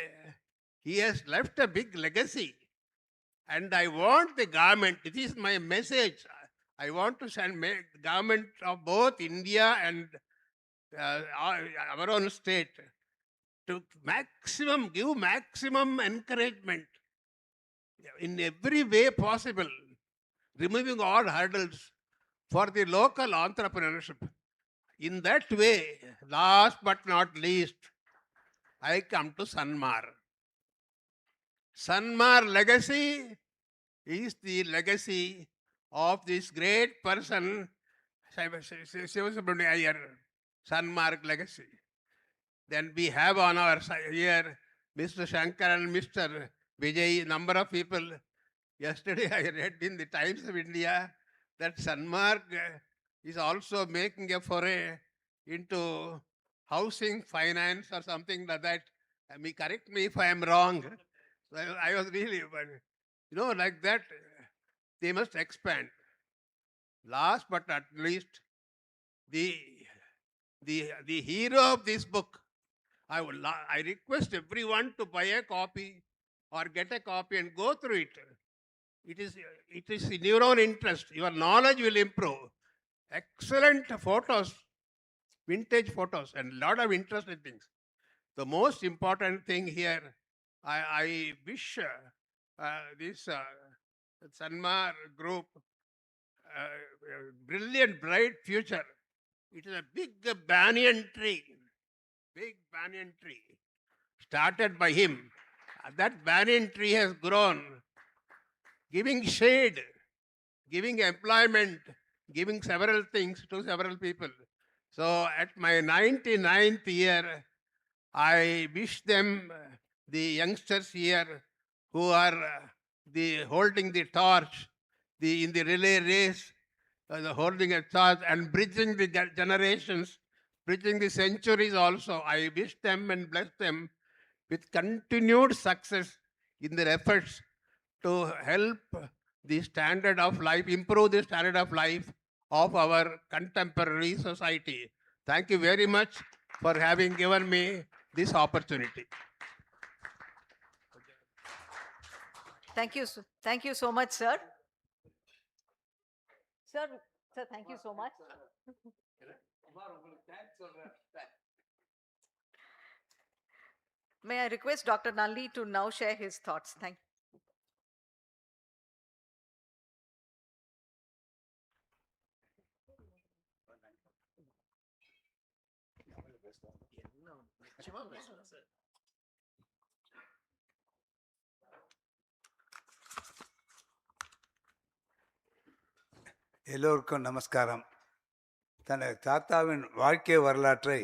he has left a big legacy. And I want the government, it is my message, I want to send the government of both India and our own state to give maximum encouragement in every way possible, removing all hurdles for the local entrepreneurship. In that way, last but not least, I come to Sanmar. Sanmar legacy is the legacy of this great person, Shiva Iyer, Sanmar legacy. Then we have on our side here Mr. Shankar and Mr. Vijay, number of people. Yesterday I read in the Times of India that Sanmar is also making a foray into housing finance or something like that. Correct me if I am wrong. So I was really, like that, they must expand. Last but not least, the hero of this book, I request everyone to buy a copy or get a copy and go through it. It is in your own interest. Your knowledge will improve. Excellent photos, vintage photos, and a lot of interesting things. The most important thing here, I wish this Sanmar group brilliant, bright future. It is a big banyan tree, started by him. That banyan tree has grown, giving shade, giving employment, giving several things to several people. So at my 99th year, I wish them, the youngsters here who are holding the torch, in the relay race, holding a torch and bridging the generations, bridging the centuries also. I wish them and bless them with continued success in their efforts to help the standard of life, improve the standard of life of our contemporary society. Thank you very much for having given me this opportunity. Thank you so much, sir. Sir, thank you so much. May I request Dr. Nalli to now share his thoughts? Thank you. எல்லோருக்கும் நமஸ்காரம். தனது தாத்தாவின் வாழ்க்கை வரலாற்றை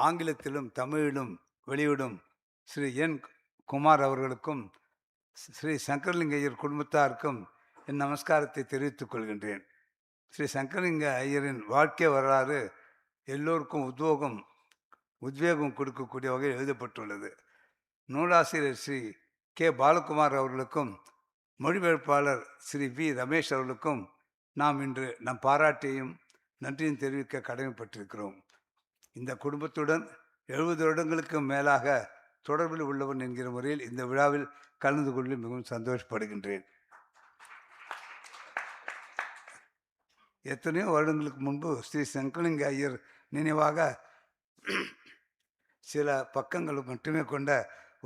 ஆங்கிலத்திலும் தமிழிலும் வெளியிடும் ஸ்ரீ என் குமார் அவர்களுக்கும் ஸ்ரீ சங்கரலிங்க ஐயர் குடும்பத்தாருக்கும் என் நமஸ்காரத்தை தெரிவித்துக் கொள்கின்றேன். ஸ்ரீ சங்கரலிங்க ஐயரின் வாழ்க்கை வரலாறு எல்லோருக்கும் உத்வேகம் கொடுக்கக்கூடிய வகையில் எழுதப்பட்டுள்ளது. நூலாசிரியர் ஸ்ரீ கே பாலகுமார் அவர்களுக்கும் மொழிபெயர்ப்பாளர் ஸ்ரீ வி ரமேஷ் அவர்களுக்கும் நாம் இன்று நம் பாராட்டையும் நன்றியும் தெரிவிக்க கடமைப்பட்டிருக்கிறோம். இந்த குடும்பத்துடன் 70 வருடங்களுக்கு மேலாக தொடர்பில் உள்ளவன் என்கிற முறையில் இந்த விழாவில் கலந்து கொள்ள மிகவும் சந்தோஷப்படுகின்றேன். எத்தனையோ வருடங்களுக்கு முன்பு ஸ்ரீ சங்கரலிங்க ஐயர் நினைவாக சில பக்கங்கள் மட்டுமே கொண்ட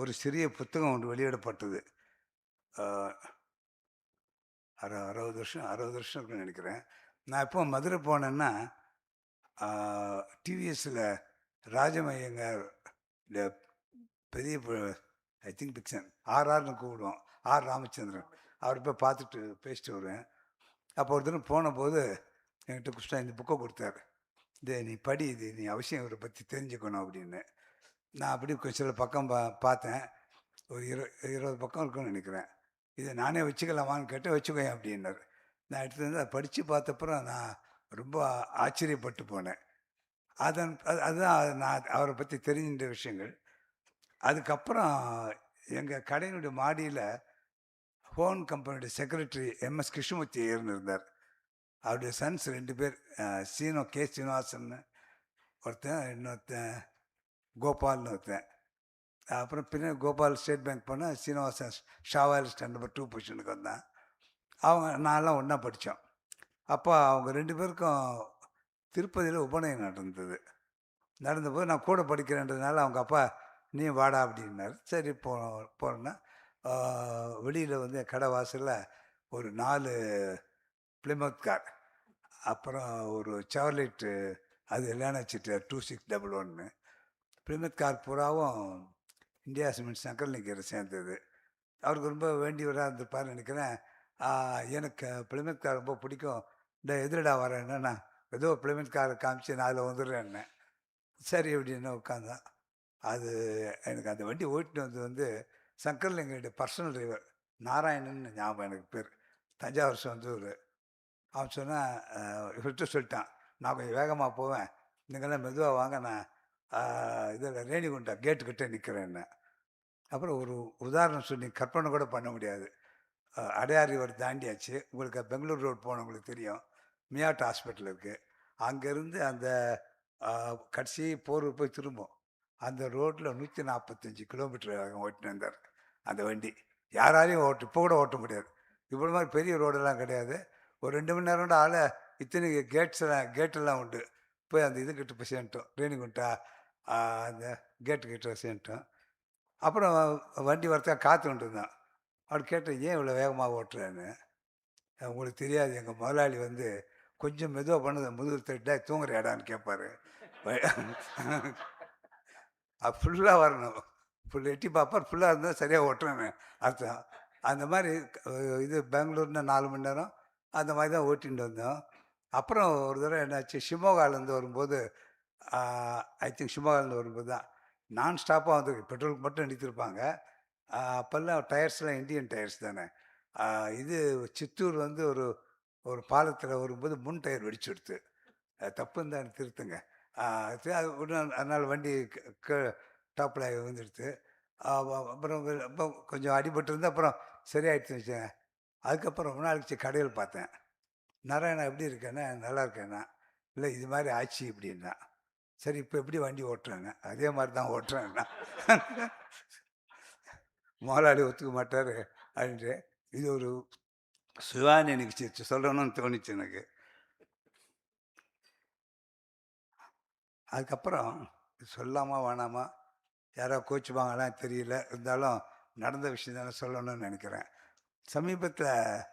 ஒரு சிறிய புத்தகம் ஒன்று வெளியிடப்பட்டது. அறுபது வருஷம் இருக்குன்னு நினைக்கிறேன். நான் எப்போ மதுரை போனேன்னா டிவிஎஸ்ஸில் ராஜமையங்கார் இந்த பெரிய ஐ திங்க் பிக்சன் ஆர்ஆர்னு கூப்பிடுவோம், ஆர் ராமச்சந்திரன், அவர் போய் பார்த்துட்டு பேசிட்டு வருவேன். அப்போ ஒரு தினம் போன போது என்கிட்ட குஷ்டா இந்த புக்கை கொடுத்தாரு. இது நீ படி, இது நீ அவசியம் இவரை பற்றி தெரிஞ்சுக்கணும் அப்படின்னு. நான் அப்படி சில பக்கம் பார்த்தேன். ஒரு 20 பக்கம் இருக்குன்னு நினைக்கிறேன். இதை நானே வச்சுக்கலாமான்னு கேட்டு வச்சுக்கோயேன் அப்படின்னாரு. நான் எடுத்து வந்து அதை படித்து பார்த்தப்பறம் நான் ரொம்ப ஆச்சரியப்பட்டு போனேன். அதுதான் நான் அவரை பற்றி தெரிஞ்சின்ற விஷயங்கள். அதுக்கப்புறம் எங்கள் கடையினுடைய மாடியில் ஃபோன் கம்பெனியுடைய செக்ரட்டரி எம்எஸ் கிருஷ்ணமூர்த்தி ஐயர்னு இருந்தார். அவருடைய சன்ஸ் 2 பேர், கே சீனிவாசன் ஒருத்தன், இன்னொருத்தன் கோபால்னு ஒருத்தன். அப்புறம் பின்னாடி கோபால் ஸ்டேட் பேங்க் போனால் சீனிவாசன் ஷாவால் ஸ்டாண்ட் நம்பர் 2 பொசிஷனுக்கு வந்தான். நான்லாம் ஒன்றா படித்தோம். அப்போ அவங்க 2 பேருக்கும் திருப்பதியில் உபநயனம் நடந்தபோது நான் கூட படிக்கிறேன்றதுனால அவங்க அப்பா நீ வாடா அப்படின்னாரு. சரி போனேன்னா வெளியில் வந்து கடை வாசலில் ஒரு 4 பிளிமத் கார், அப்புறம் ஒரு செவர்லைட்டு, அது எல்லாம் வச்சுட்டு 2611 பிளிமத் கார் பூராவும் இந்தியா சிமெண்ட் சங்கரலிங்க ஐயர் சேர்ந்தது. அவருக்கு ரொம்ப வேண்டியவராக இருந்திருப்பார்னு நினைக்கிறேன். எனக்கு பிளிமத் கார் ரொம்ப பிடிக்கும், இந்த எதிரடா வரேன்னா நான் ஏதோ பிளிமத் காரை காமிச்சு நான் அதில் வந்துடுறேன்னு. சரி அப்படின்னு உட்காந்தான். அது எனக்கு அந்த வண்டி ஓட்டிட்டு வந்து சங்கரலிங்கருடைய பர்சனல் டிரைவர் நாராயணன் ஞாபகம் எனக்கு பேர், தஞ்சாவூர் சொந்தூர். அவன் சொன்னான், இவர்கிட்ட சொல்லிட்டான், நான் கொஞ்சம் வேகமாக போவேன், நீங்கள்லாம் மெதுவாக வாங்க, நான் இதில் ரேணிகுண்டா கேட்டுக்கிட்டே நிற்கிறேன்னு. அப்புறம் ஒரு உதாரணம் சொல்லி கற்பனை கூட பண்ண முடியாது. அடையார் ரிவர் தாண்டியாச்சு, உங்களுக்கு பெங்களூர் ரோடு போனவங்களுக்கு தெரியும், மியாட் ஹாஸ்பிட்டல் இருக்குது. அங்கேருந்து அந்த கடைசி போரூர் போய் திரும்பும் அந்த ரோட்டில் 145 கிலோமீட்டர் வேகம் ஓட்டின்னு வந்தார் அந்த வண்டி. யாராலையும் இப்போ கூட ஓட்ட முடியாது. இவ்வளோ மாதிரி பெரிய ரோடெல்லாம் கிடையாது. ஒரு 2 மணி நேரம் ஆளை இத்தனை கேட்டெல்லாம் உண்டு. போய் அந்த இதுக்கிட்ட போய் சேர்ந்துட்டோம், ரேணிகுண்டா அந்த கேட்டுக்கிட்ட சேர்ந்துட்டோம். அப்புறம் வண்டி வரத்தான் காற்று வந்துருந்தான். அவர் கேட்டேன், ஏன் இவ்வளோ வேகமாக ஓட்டுறேன்னு. உங்களுக்கு தெரியாது, எங்கள் முதலாளி வந்து கொஞ்சம் மெதுவாக பண்ணதை முதுகு தட்டா தூங்குற இடான்னு கேட்பார். ஃபுல்லாக வரணும், ஃபுல் எட்டி பார்ப்பார், ஃபுல்லாக இருந்தால் சரியாக ஓட்டுறேன்னு அர்த்தம். அந்த மாதிரி இது பெங்களூர்னா 4 மணி நேரம் அந்த மாதிரி தான் ஓட்டிகிட்டு வந்தோம். அப்புறம் ஒரு தடவை என்னாச்சு, ஷிமோகாலேருந்து வரும்போது, ஐ திங்க் ஷிமோகாலேருந்து வரும்போது தான் நான் ஸ்டாப்பாக வந்து பெட்ரோலுக்கு மட்டும் நிறுத்திருப்பாங்க. அப்போல்லாம் டயர்ஸ்லாம் இந்தியன் டயர்ஸ் தானே. இது சித்தூர் வந்து ஒரு பாலத்தில் வரும்போது முன் டயர் வெடிச்சுடுத்து. தப்புன்னு தான் திருத்துங்க. அது அதனால் வண்டி டாப்பில் வந்துடுது. அப்புறம் கொஞ்சம் அடிபட்டுருந்து அப்புறம் சரியாயிடுச்சு வச்சேன். அதுக்கப்புறம் ரொம்ப நாள் கழிச்சு கடையில் பார்த்தேன், நாராயணா எப்படி இருக்கேன்னா, நல்லா இருக்கேன்னா, இல்லை இது மாதிரி ஆச்சு இப்படின்னா. சரி இப்போ எப்படி வண்டி ஓட்டுறாங்க, அதே மாதிரி தான் ஓட்டுறேன்னா. முதலாளி ஒத்துக்க மாட்டார் அப்படின்ட்டு. இது ஒரு சுவானி எனக்கு சொல்லணும்னு தோணுச்சு எனக்கு. அதுக்கப்புறம் சொல்லாமா வேணாமா, யாரோ கோச்சுவாங்கலாம் தெரியல, இருந்தாலும் நடந்த விஷயம் தானே சொல்லணும்னு நினைக்கிறேன். சமீபத்தில்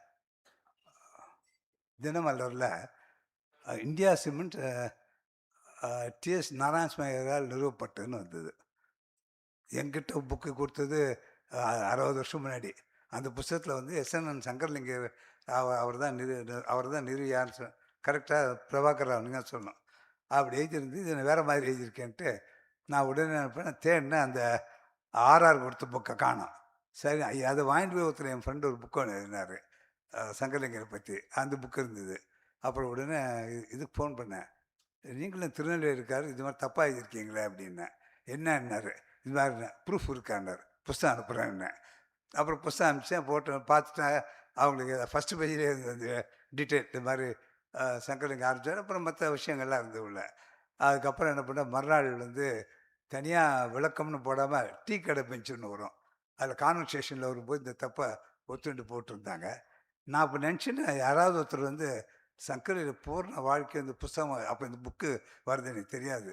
தினமலரில் இந்தியா சிமெண்ட் டிஎஸ் நாராயணஸ்வாமியால் நிறுவப்பட்டதுன்னு வந்தது. என்கிட்ட புக்கு கொடுத்தது 60 வருஷம் முன்னாடி. அந்த புத்தகத்தில் வந்து SNN சங்கரலிங்க அவர் தான் நிறுவியான்னு கரெக்டாக பிரபாகர் ராவனுங்க சொல்லணும். அப்படி எழுதியிருந்து இது வேறு மாதிரி எழுதியிருக்கேன்ட்டு நான் உடனே நினைப்பேன், தேடினேன், அந்த ஆர்ஆர் கொடுத்த புக்கை காணோம். சரி அதை வாங்கிட்டு போய் ஒருத்தர் என் ஃப்ரெண்டு ஒரு புக்கு ஒன்று எழுதினார் சங்கரலிங்கரை பற்றி, அந்த புக்கு இருந்தது. அப்புறம் உடனே இதுக்கு ஃபோன் பண்ணேன், நீங்களும் திருநெல்வேலி இருக்கார், இது மாதிரி தப்பாக எழுதியிருக்கீங்களே அப்படின்னேன். என்னன்னாரு, இது மாதிரி ப்ரூஃப் இருக்கான்னார், புஸ்தகம் அனுப்புகிறேன்னு. அப்புறம் புஸ்தகம் அனுப்பிச்சேன், போட்டு பார்த்துட்டேன். அவங்களுக்கு ஃபஸ்ட்டு பேஜிலே இருந்தது டீட்டெயில், இது மாதிரி சங்கரலிங்க ஆரம்பித்தார். அப்புறம் மற்ற விஷயங்கள்லாம் இருந்து உள்ள. அதுக்கப்புறம் என்ன பண்ண, மறுநாள் வந்து தனியாக விளக்கம்னு போடாமல் டீ கடை பெஞ்சுன்னு வரும், அதில் கான்வர்சேஷனில் வரும்போது இந்த தப்பை ஒத்துண்டு போட்டிருந்தாங்க. நான் இப்போ நினச்சின்னு யாராவது ஒருத்தர் வந்து சங்கரில் பூர்ண வாழ்க்கை வந்து புஸ்தகம், அப்போ இந்த புக்கு வருது எனக்கு தெரியாது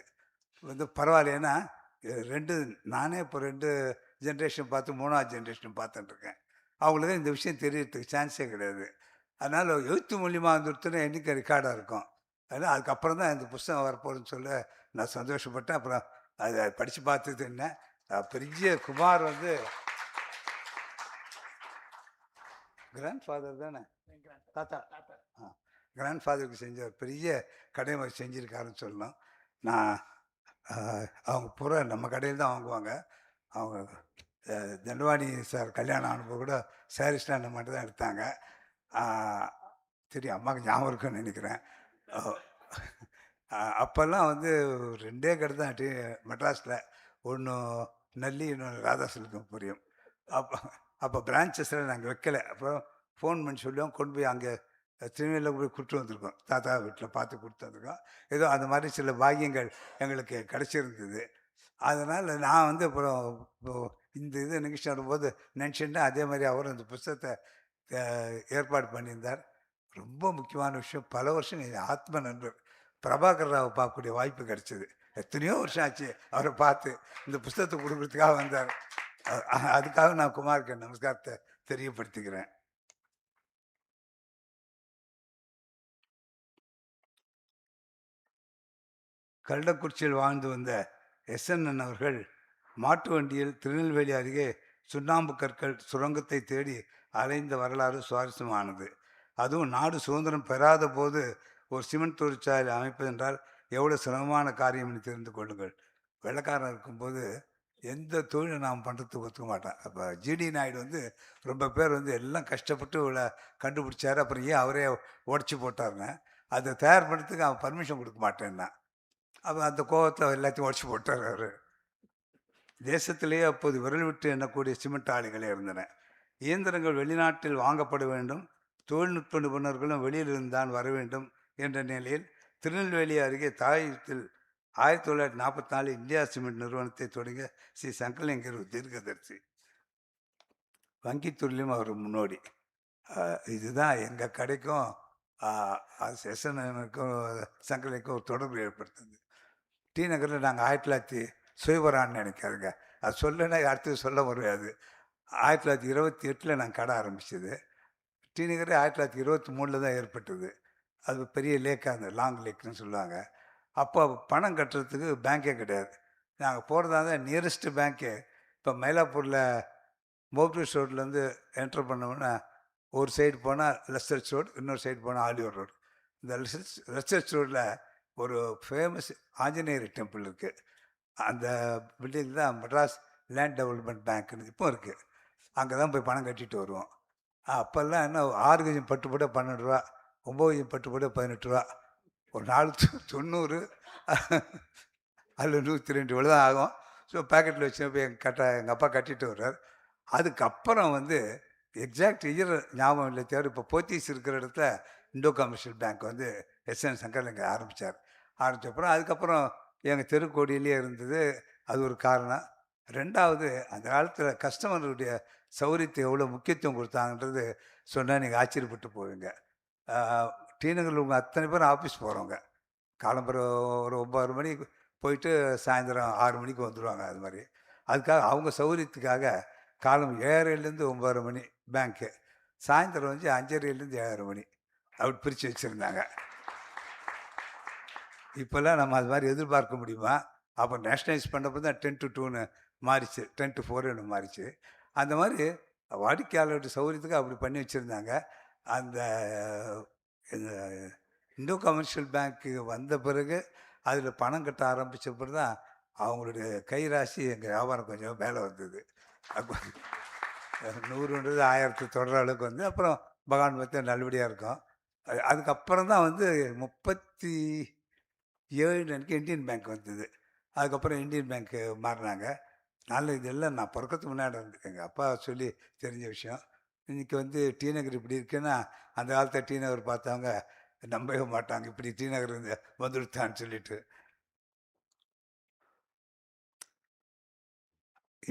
வந்து பரவாயில்ல. ஏன்னா நானே இப்போ 2 ஜென்ரேஷன் பார்த்து 3ஆவது ஜென்ரேஷன் பார்த்துட்டுருக்கேன். அவங்களுக்கு இந்த விஷயம் தெரியறதுக்கு சான்ஸே கிடையாது. அதனால் எழுத்து மூலியமாக வந்துடுத்துன்னு என்றைக்கு ரெக்கார்டாக இருக்கும். அதனால் அதுக்கப்புறம் தான் இந்த புஸ்தகம் வரப்போகுதுன்னு சொல்ல நான் சந்தோஷப்பட்டேன். அப்புறம் அதை படித்து பார்த்தது என்ன பெரிய குமார் வந்து கிராண்ட் ஃபாதர் தானே, தாத்தா கிராண்ட் ஃபாதருக்கு செஞ்ச ஒரு பெரிய கடைமுறை செஞ்சுருக்காருன்னு சொல்லணும். நான் அவங்க பூரா நம்ம கடையில் தான் வாங்குவாங்க. அவங்க தண்டவாணி சார் கல்யாணம் ஆனப்போ கூட சாரீஸ்லாம் நம்ம மட்டும் தான் எடுத்தாங்க. தெரியும், அம்மாவுக்கு ஞாபகம் இருக்குன்னு நினைக்கிறேன். அப்போல்லாம் வந்து 2 கடை தான் மெட்ராஸில், ஒன்று நல்லி, இன்னொன்று ராதாசிலுக்கும் புரியும். அப்போ பிரான்ச்சஸில் நாங்கள் வைக்கலை. அப்புறம் ஃபோன் பண்ணி சொல்லுவோம், கொண்டு போய் அங்கே திருநெல்வேலியில் போய் கொடுத்து வந்திருக்கோம். தாத்தா வீட்டில் பார்த்து கொடுத்து வந்திருக்கோம். ஏதோ அந்த மாதிரி சில பாக்கியங்கள் எங்களுக்கு கிடச்சிருந்தது. அதனால் நான் வந்து அப்புறம் இந்த இது நிகழ்ச்சி வரும்போது நினச்சிட்டு அதே மாதிரி அவரும் இந்த புஸ்தகத்தை ஏற்பாடு பண்ணியிருந்தார். ரொம்ப முக்கியமான விஷயம், பல வருஷம் என் ஆத்ம நண்பர் பிரபாகர் ராவை பார்க்கக்கூடிய வாய்ப்பு கிடைச்சிது. எத்தனையோ வருஷம் ஆச்சு அவரை பார்த்து இந்த புஸ்தகத்தை கொடுக்கறதுக்காக வந்தார். அதுக்காக நான் குமாருக்கு நமஸ்காரத்தை தெரியப்படுத்திக்கிறேன். கள்ளக்குறிச்சியில் வாழ்ந்து வந்த SNN அவர்கள் மாட்டு வண்டியில் திருநெல்வேலி அருகே சுண்ணாம்பு கற்கள் சுரங்கத்தை தேடி அலைந்த வரலாறு சுவாரஸ்யமானது. அதுவும் நாடு சுதந்திரம் பெறாத போது ஒரு சிமெண்ட் தொழிற்சாலை அமைப்பதென்றால் எவ்வளோ சிரமமான காரியம் என்று தெரிந்து கொள்ளுங்கள். வெள்ளக்காரன் இருக்கும்போது எந்த தொழிலை நாம் பண்ணுறதுக்கு ஒத்துக்க மாட்டேன். அப்போ GD நாயுடு வந்து ரொம்ப பேர் வந்து எல்லாம் கஷ்டப்பட்டு இவ்வளோ கண்டுபிடிச்சாரு. அப்புறம் ஏன் அவரே உடச்சி போட்டாருங்க. அதை தயார் பண்ணுறதுக்கு அவன் பர்மிஷன் கொடுக்க மாட்டேன்னா, அப்போ அந்த கோபத்தில் எல்லாத்தையும் உடச்சி போட்டார் அவர். தேசத்திலேயே அப்போது விரல் விட்டு எண்ணக்கூடிய சிமெண்ட் ஆலைகளே இருந்தன. இயந்திரங்கள் வெளிநாட்டில் வாங்கப்பட வேண்டும், தொழில்நுட்ப நிபுணர்களும் வெளியிலிருந்தான் வர வேண்டும் என்ற நிலையில் திருநெல்வேலி அருகே தாயத்தில் 1944 இந்தியா சிமெண்ட் நிறுவனத்தை தொடங்க ஸ்ரீ சங்கரலிங்க ஒரு தீர்க்கதரிசி. வங்கித்துறையிலும் அவர் முன்னோடி. இதுதான் எங்கள் கடைக்கும் SNNக்கும் சங்கரலிங்கும் ஒரு தொடர்பு ஏற்படுத்துது. டி நகரில் நாங்கள் 1900 சுயவரான்னு நினைக்காதுங்க, அது சொல்லனா அடுத்தது சொல்ல முடியாது. 1928 நாங்கள் கடை ஆரம்பிச்சது. டி நகர் 1923 தான் ஏற்பட்டது. அது பெரிய லேக்காக இருந்தது, லாங் லேக்குன்னு சொல்லுவாங்க. அப்போ பணம் கட்டுறதுக்கு பேங்கே கிடையாது. நாங்கள் போகிறதா தான் நியரஸ்ட்டு பேங்க்கு. இப்போ மயிலாப்பூரில் மோப்ரிஸ் ரோட்லேருந்து என்ட்ரு பண்ணோம்னா ஒரு சைடு போனால் லெஸ்டர்ச் ரோடு, இன்னொரு சைடு போனால் ஆலியூர் ரோடு. இந்த லெஸ்டர்ச் ரோடில் ஒரு ஃபேமஸ் ஆஞ்சநேயர் டெம்பிள் இருக்குது. அந்த பில்டிங் தான் மெட்ராஸ் லேண்ட் டெவலப்மெண்ட் பேங்க்னு இப்போ இருக்குது. அங்கே தான் போய் பணம் கட்டிட்டு வருவோம். அப்போல்லாம் என்ன 6 கஜம் பட்டு போட 12 ரூபா, 9 கஜம் பட்டு போட 18 ரூபா, ஒரு நாள் 90, அதில் 102 இவ்வளோ தான் ஆகும். ஸோ பேக்கெட்டில் வச்சு போய் எங்கள் அப்பா கட்டிட்டு வர்றார். அதுக்கப்புறம் வந்து எக்ஸாக்ட் இயர் ஞாபகம் இல்லை தேவை. இப்போ போத்தீஸ் இருக்கிற இடத்துல இண்டோ கமர்ஷியல் பேங்க் வந்து SNN சங்கரலிங்க ஆரம்பித்தார். ஆரம்பித்தப்பறம் அதுக்கப்புறம் எங்கள் தெருக்கோடியிலே இருந்தது. அது ஒரு காரணம். 2வது, அந்த காலத்தில் கஸ்டமருடைய சௌகரியத்தை எவ்வளோ முக்கியத்துவம் கொடுத்தாங்கன்றது சொன்னால் நீங்கள் ஆச்சரியப்பட்டு போவீங்க. டி நகரில் உங்கள் அத்தனை பேரும் ஆஃபீஸ் போகிறவங்க காலம்பரம் ஒரு 9 மணிக்கு போயிட்டு சாயந்தரம் 6 மணிக்கு வந்துடுவாங்க. அது மாதிரி அதுக்காக அவங்க சௌகரியத்துக்காக காலம் 7:30லேருந்து 9:30 மணி பேங்க்கு, சாயந்தரம் வந்து 5:30லேருந்து 7:30 மணி அப்படி பிரித்து வச்சுருந்தாங்க. இப்போல்லாம் நம்ம அது மாதிரி எதிர்பார்க்க முடியுமா? அப்போ நேஷ்னலைஸ் பண்ணப்போ தான் 10 to 2ன்னு மாறிச்சு, 10 to 4ன்னு மாறிச்சு. அந்த மாதிரி வாடிக்கையாளருடைய சௌகரியத்துக்கு அப்படி பண்ணி வச்சுருந்தாங்க. அந்த இண்டோ கமர்ஷியல் பேங்க்கு வந்த பிறகு அதில் பணம் கட்ட ஆரம்பித்த பிறகு தான் அவங்களுடைய கைராசி எங்கள் வியாபாரம் கொஞ்சம் மேலே வந்தது. அப்போ 100ன்றது 1000 தொடர அளவுக்கு வந்து அப்புறம் பகவான் பற்றி நல்லபடியாக இருக்கும். அதுக்கப்புறம் தான் வந்து 37 அன்றைக்கி இந்தியன் பேங்க் வந்தது. அதுக்கப்புறம் இந்தியன் பேங்க்கு மாறினாங்க. நல்ல இதெல்லாம் நான் பிறக்கிறதுக்கு முன்னாடி இருந்து எங்கள் அப்பா சொல்லி தெரிஞ்ச விஷயம். இன்றைக்கி வந்து டி நகர் இப்படி இருக்குன்னா அந்த காலத்தில் டி நகர் பார்த்தவங்க நம்பவே மாட்டாங்க, இப்படி டி நகர் வந்துடுத்தான்னு சொல்லிட்டு.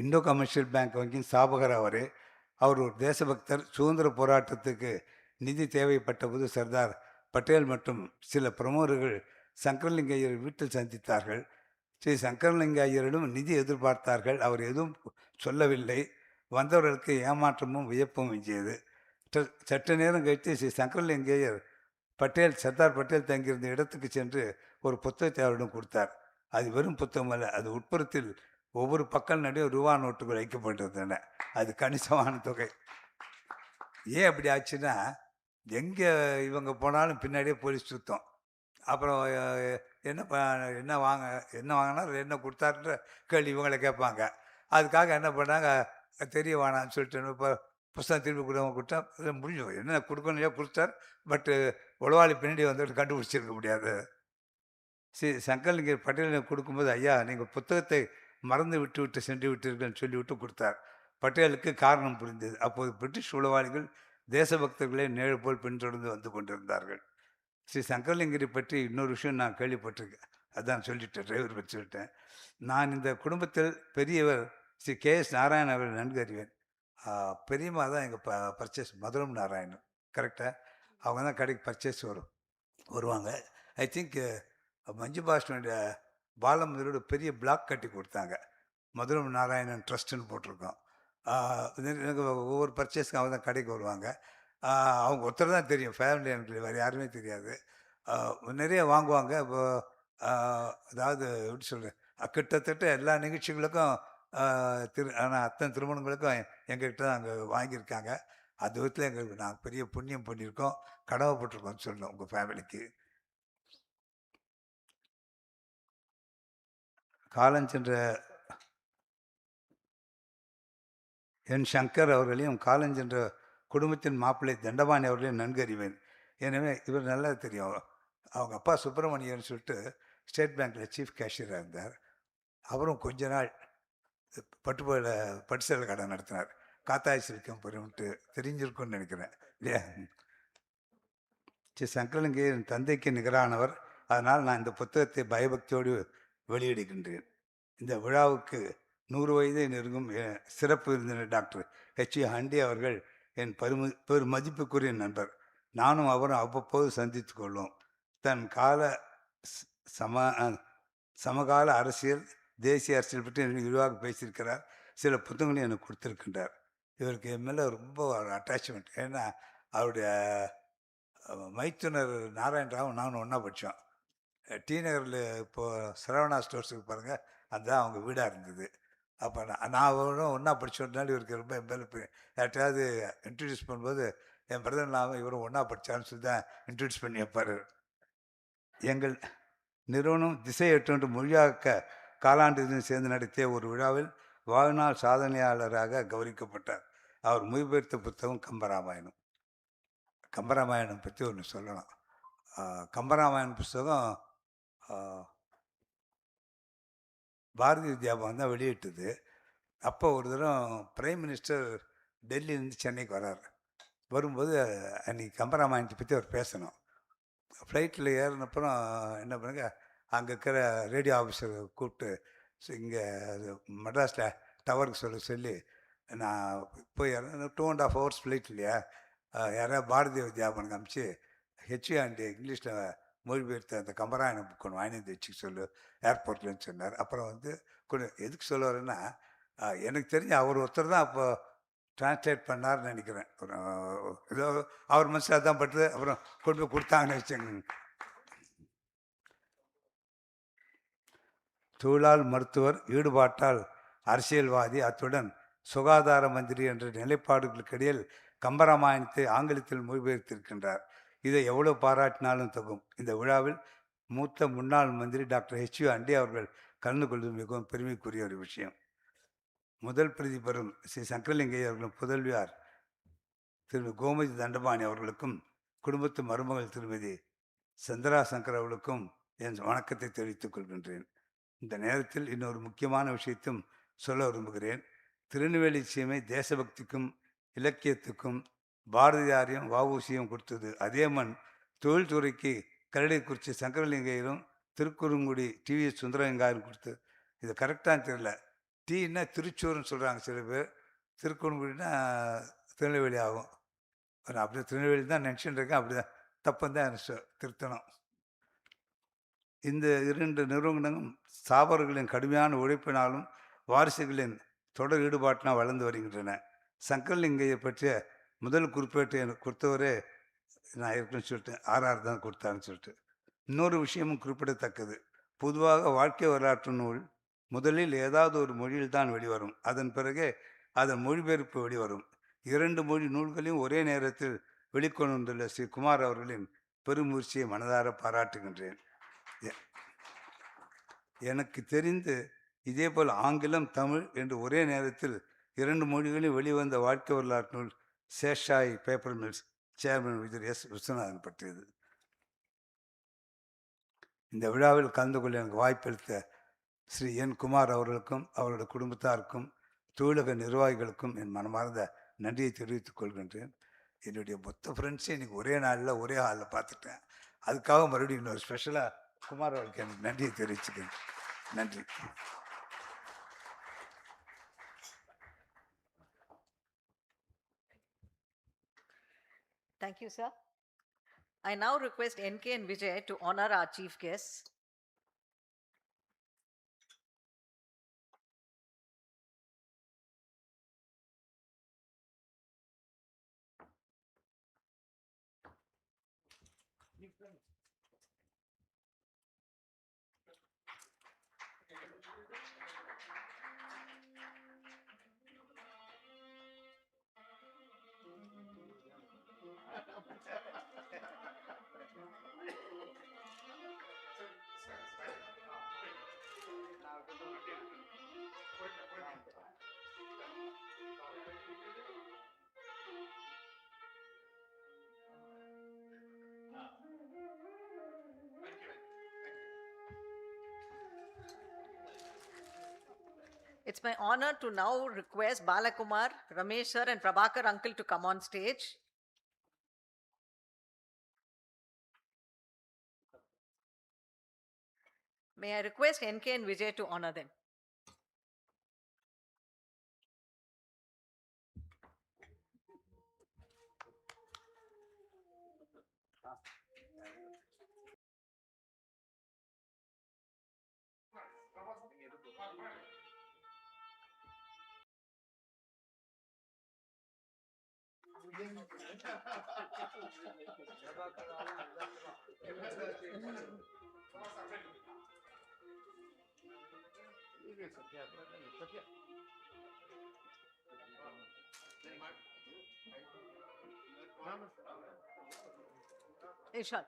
இண்டோ கமர்ஷியல் பேங்க் வங்கியின் ஸ்தாபகர் அவர் ஒரு தேசபக்தர். சுதந்திர போராட்டத்துக்கு நிதி தேவைப்பட்ட போது சர்தார் பட்டேல் மற்றும் சில பிரமுகர்கள் சங்கரலிங்க ஐயர் வீட்டில் சந்தித்தார்கள். ஸ்ரீ சங்கரலிங்க ஐயரிடம் நிதி எதிர்பார்த்தார்கள். அவர் எதுவும் சொல்லவில்லை. வந்தவர்களுக்கு ஏமாற்றமும் வியப்பும் மிஞ்சியது. சற்று நேரம் கழித்து ஸ்ரீ சங்கரலிங்க ஐயர் பட்டேல் சர்தார் பட்டேல் தங்கியிருந்த இடத்துக்கு சென்று ஒரு புத்தகத்தை அவரிடம் கொடுத்தார். அது வெறும் புத்தகம் அல்ல, அது உட்புறத்தில் ஒவ்வொரு பக்கம் நடுவே ரூபா நோட்டுகள் வைக்கப்பட்டிருந்தன. அது கணிசமான தொகை. ஏன் அப்படி ஆச்சுன்னா, எங்கே இவங்க போனாலும் பின்னாடியே போலீஸ் சுத்தம். அப்புறம் என்ன என்ன வாங்கினா என்ன கொடுத்தாருன்ற கேள்வி இவங்களை கேட்பாங்க. அதுக்காக என்ன பண்ணாங்க, தெரிய வேணாம்னு சொல்லிட்டு இப்போ புஸ்தகம் திருப்பி கொடுத்தா முடிஞ்சு என்ன கொடுக்கணும் இல்லையா கொடுத்தார். பட்டு உளவாளி பின்னாடி வந்துட்டு கண்டுபிடிச்சிருக்க முடியாது. சங்கரலிங்க பட்டேலில் கொடுக்கும்போது, ஐயா நீங்கள் புத்தகத்தை மறந்து விட்டு சென்று விட்டீர்கள்னு சொல்லிவிட்டு கொடுத்தார். பட்டேலுக்கு காரணம் புரிந்தது. அப்போது பிரிட்டிஷ் உளவாளிகள் தேசபக்தர்களை நேழு போல் பின்தொடர்ந்து வந்து கொண்டிருந்தார்கள். ஸ்ரீ சங்கரலிங்கரை பற்றி இன்னொரு விஷயம் நான் கேள்விப்பட்டிருக்கேன். அதான் சொல்லிட்டேன், டிரைவர் பற்றி சொல்லிட்டேன். நான் இந்த குடும்பத்தில் பெரியவர் ஸ்ரீ KS நாராயணன் அவர்கள் நன்கு அறிவேன். பெரியம்மா தான் எங்கள் பர்ச்சேஸ் மதுரம் நாராயணன், கரெக்டாக அவங்க தான் கடைக்கு பர்ச்சேஸ் வருவாங்க. ஐ திங்க் மஞ்சு பாஷனுடைய பாலமுதலோட பெரிய பிளாக் கட்டி கொடுத்தாங்க. மதுரம் நாராயணன் ட்ரஸ்ட்டுன்னு போட்டிருக்கோம். எனக்கு ஒவ்வொரு பர்ச்சேஸ்க்கும் அவங்க தான் கடைக்கு வருவாங்க. அவங்க ஒருத்தர் தான் தெரியும், ஃபேமிலி எனக்கு வேறு யாருமே தெரியாது. நிறைய வாங்குவாங்க. இப்போ அதாவது எப்படி சொல்கிறேன், கிட்டத்தட்ட எல்லா நிகழ்ச்சிகளுக்கும் ஆனால் அத்தனை திருமணங்களுக்கும் எங்ககிட்ட தான் அங்கே வாங்கியிருக்காங்க. அந்த விதத்தில் எங்களுக்கு நாங்கள் பெரிய புண்ணியம் பண்ணியிருக்கோம், கடமைப்பட்டிருக்கோம்னு சொல்லணும் உங்கள் ஃபேமிலிக்கு. காலஞ்சென்ற என் சங்கர் அவர்களையும் காலஞ்சென்ற குடும்பத்தின் மாப்பிள்ளை தண்டபாணி அவர்களையும் நன்கு அறிவேன். எனவே இவர் நல்லா தெரியும். அவங்க அப்பா சுப்பிரமணியன் சொல்லிட்டு ஸ்டேட் பேங்க்கில் சீஃப் கேஷியராக இருந்தார். அவரும் கொஞ்ச நாள் பட்டு சேலை கடை நடத்தினார். காத்தாய் சில்கம் பெருமிட்டு தெரிஞ்சிருக்கும்னு நினைக்கிறேன் இல்லையா? சங்கரலிங்க என் தந்தைக்கு நிகரானவர். அதனால் நான் இந்த புத்தகத்தை பயபக்தியோடு வெளியிடுகின்றேன். இந்த விழாவுக்கு 100 வயதை நெருங்கும் சிறப்பு விருந்தினர் டாக்டர் HV ஹண்டே அவர்கள் என் மதிப்புக்குரிய நண்பர். நானும் அவரும் அவ்வப்போது சந்தித்து கொள்வோம். தன் கால சமகால அரசியல், தேசிய அரசியல் பற்றி எனக்கு விரிவாக பேசியிருக்கிறார். சில புத்தகங்களையும் எனக்கு கொடுத்துருக்கின்றார். இவருக்கு என் மேலே ரொம்ப அட்டாச்மெண்ட். ஏன்னா அவருடைய மைத்துனர் நாராயணராவும் நானும் ஒன்றா படித்தோம். டி நகரில் இப்போது சரவணா ஸ்டோர்ஸுக்கு பாருங்கள், அதுதான் அவங்க வீடாக இருந்தது. அப்போ நான் அவரும் ஒன்றா படித்தோம்னாலும் இவருக்கு ரொம்ப என் மேலே யார்ட்டாவது இன்ட்ரடியூஸ் பண்ணும்போது என் பிரதர் இல்லாமல் இவரும் ஒன்றா படித்தான்னு சொல்லி தான் இன்ட்ரடியூஸ் பண்ணி வைப்பார். எங்கள் நிறுவனம் திசை 8 மொழியாக்க காலாண்டு சேர்ந்து நடத்திய ஒரு விழாவில் வாழ்நாள் சாதனையாளராக கௌரவிக்கப்பட்டார். அவர் மொழிபெயர்த்த புத்தகம் கம்பராமாயணம். கம்பராமாயணம் பற்றி ஒன்று சொல்லலாம். கம்பராமாயணம் புஸ்தகம் பாரதிய வித்யாபவன் தான் வெளியிட்டது. அப்போ ஒரு தரம் பிரைம் மினிஸ்டர் டெல்லியிலேருந்து சென்னைக்கு வர்றார். வரும்போது அன்றைக்கி கம்பராமாயணத்தை பற்றி அவர் பேசணும். ஃப்ளைட்டில் ஏறினப்புறம் என்ன பண்ணுங்க, அங்கே இருக்கிற ரேடியோ ஆஃபீஸரை கூப்பிட்டு இங்கே மெட்ராஸில் டவருக்கு சொல்லி நான் போய் 2.5 hours ஃப்ளைட் இல்லையா, யாராவது பாரதிய வித்யாபவன் காமிச்சு HV ஹண்டே இங்கிலீஷில் மொழிபெயர்த்த அந்த கம்பராயணம் புக் ஒன்று வாங்கி வச்சுக்க சொல்லு ஏர்போர்ட்லன்னு சொன்னார். அப்புறம் வந்து எதுக்கு சொல்லுவாருன்னா, எனக்கு தெரிஞ்ச அவர் ஒருத்தர் தான் அப்போ டிரான்ஸ்லேட் பண்ணார்னு நினைக்கிறேன். ஏதோ அவர் மனசில் தான் பட்டு அப்புறம் கொண்டு போய் கொடுத்தாங்கன்னு வச்சுங்க. தொழிலால் மருத்துவர், ஈடுபாட்டால் அரசியல்வாதி, அத்துடன் சுகாதார மந்திரி என்ற நிலைப்பாடுகளுக்கு இடையில் கம்பராமாயணத்தை ஆங்கிலத்தில் மொழிபெயர்த்திருக்கின்றார். இதை எவ்வளோ பாராட்டினாலும் தகும். இந்த விழாவில் மூத்த முன்னாள் மந்திரி டாக்டர் HV ஹண்டே அவர்கள் கலந்து கொள்வது மிகவும் பெருமைக்குரிய ஒரு விஷயம். முதல் பிரதி பெறும் ஸ்ரீ சங்கரலிங்க அவர்களும் புதல்வியார் திரு கோமதி தண்டபாணி அவர்களுக்கும் குடும்பத்து மருமகள் திருமதி சந்திரா சங்கர் அவர்களுக்கும் என் வணக்கத்தை தெரிவித்துக் கொள்கின்றேன். இந்த நேரத்தில் இன்னொரு முக்கியமான விஷயத்தையும் சொல்ல விரும்புகிறேன். திருநெல்வேலி சீமை தேசபக்திக்கும் இலக்கியத்துக்கும் பாரதியாரையும் வஉசியும் கொடுத்தது. அதே மண் தொழில்துறைக்கு கரடிக்குறிச்சி சங்கரலிங்கையரும் திருக்குறுங்குடி TVS சுந்தரலிங்காரும் கொடுத்தது. இது கரெக்டாக தெரியல. டீன்னா திருச்சூர்னு சொல்கிறாங்க சில பேர், திருக்குறுங்குடினா திருநெல்வேலி ஆகும். அப்படி திருநெல்வேலி தான் நினச்சிட்டு இருக்கேன். அப்படி தான் தப்புந்தான் திருத்தணும். இந்த 2 நிறுவனங்களும் ஸ்தாபகர்களின் கடுமையான உழைப்பினாலும் வாரிசுகளின் தொடர் ஈடுபாட்டினால் வளர்ந்து வருகின்றன. சங்கரலிங்கையை பற்றிய முதல் குறிப்பேட்டு எனக்கு கொடுத்தவரே நான் இருக்குன்னு சொல்லிட்டேன், ஆர்ஆர் தான் கொடுத்தாருன்னு சொல்லிட்டு. இன்னொரு விஷயமும் குறிப்பிடத்தக்கது, பொதுவாக வாழ்க்கை வரலாற்று நூல் முதலில் ஏதாவது ஒரு மொழியில் தான் வெளிவரும், அதன் பிறகே அதன் மொழிபெயர்ப்பு வெளிவரும். 2 மொழி நூல்களையும் ஒரே நேரத்தில் வெளிக்கொண்டு வந்துள்ள ஸ்ரீ குமார் அவர்களின் பெருமுயற்சியை மனதார பாராட்டுகின்றேன். எனக்கு தெரிந்து இதேபோல் ஆங்கிலம், தமிழ் என்று ஒரே நேரத்தில் 2 மொழிகளில் வெளிவந்த வாழ்க்கை வரலாற்று நூல் Seshasayee paper mills chairman S Viswanathan பற்றியது. இந்த விழாவில் கலந்து கொள்ள எனக்கு வாய்ப்பளித்த ஸ்ரீ என் குமார் அவர்களுக்கும் அவருடைய குடும்பத்தாருக்கும் தொழிலக நிர்வாகிகளுக்கும் என் மனமார்ந்த நன்றியை தெரிவித்துக் கொள்கின்றேன். என்னுடைய மொத்த ஃப்ரெண்ட்ஸை இன்னைக்கு ஒரே நாளில் ஒரே ஹாலில் பார்த்துட்டேன். அதுக்காக மறுபடியும் இன்னொரு ஸ்பெஷலாக குமார் அவர்களுக்கு எனக்கு நன்றியை தெரிவிச்சுக்கிறேன். நன்றி. Thank you, sir. I now request NK and Vijay to honor our chief guests. It's my honor to now request Balakumar, Ramesh sir and Prabhakar uncle to come on stage. May I request NK and Vijay to honor them. Ishal.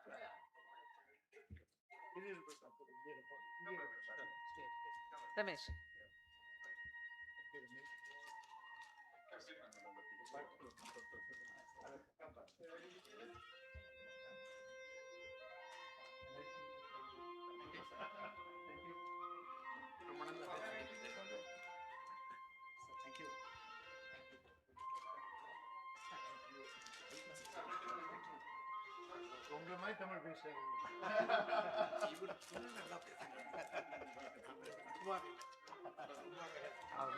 Ramesh. உங்களை மாதிரி தமிழ் பேசுறேன்.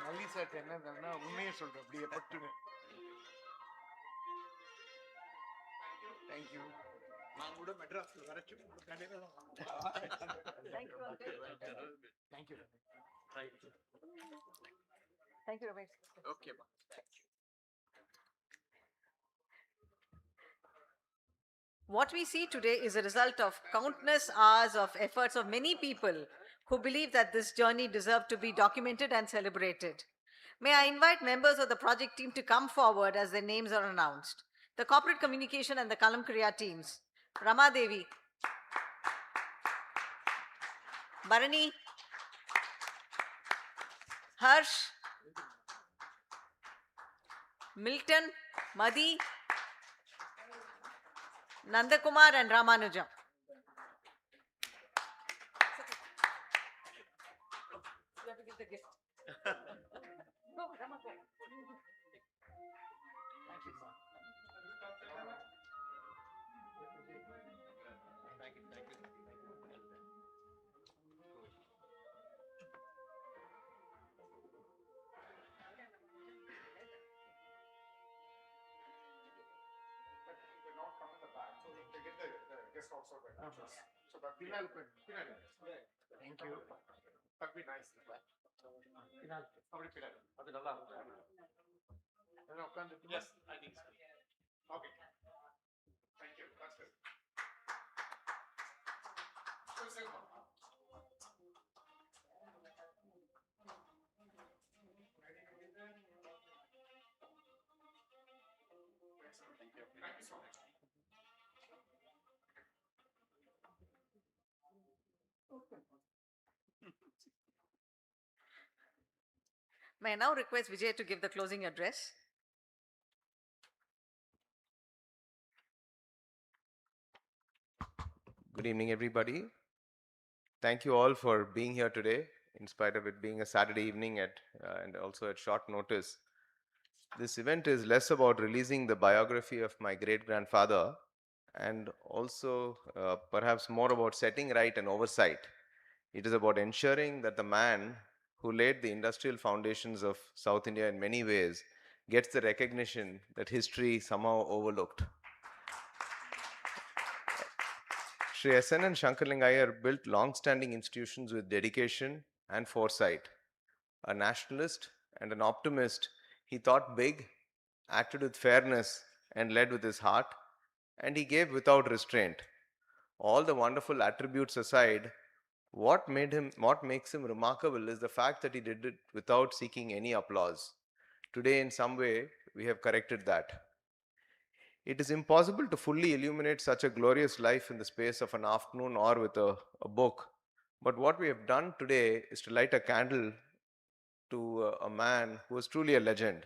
நல்லி sir என்னன்னா உண்மையை சொல்றேன், அப்படியே பட்டுன்னு. Thank you. நான் கூட மெட்ராஸ்ல வரைச்சு thank you. Thank you, Ramesh. Okay, ma. What we see today is a result of countless hours of efforts of many people who believe that this journey deserves to be documented and celebrated. May I invite members of the project team to come forward as their names are announced. The corporate communication and the Kalam Kriya teams. Rama Devi, Bharani, Harsh, Milton, Madhi, Nandakumar and Ramanujam. You have to give the gift. Go, Rama, go. Thank you, sir. Thank you. That'd be nice. அப்படி பின்னாடி அது நல்லா இருக்கும். உட்காந்து. Yes, I think so. May I now request Vijay to give the closing address? Good evening, everybody. Thank you all for being here today, in spite of it being a Saturday evening and also at short notice. This event is less about releasing the biography of my great-grandfather and also perhaps more about setting right and oversight. It is about ensuring that the man who laid the industrial foundations of South India in many ways gets the recognition that history somehow overlooked. Sri SNN Sankaralinga Iyer built long-standing institutions with dedication and foresight. A nationalist and an optimist, he thought big, acted with fairness, and led with his heart, and he gave without restraint. All the wonderful attributes aside, what makes him remarkable is the fact that he did it without seeking any applause. Today, in some way, we have corrected that. It is impossible to fully illuminate such a glorious life in the space of an afternoon or with a book. But what we have done today is to light a candle to a man who was truly a legend.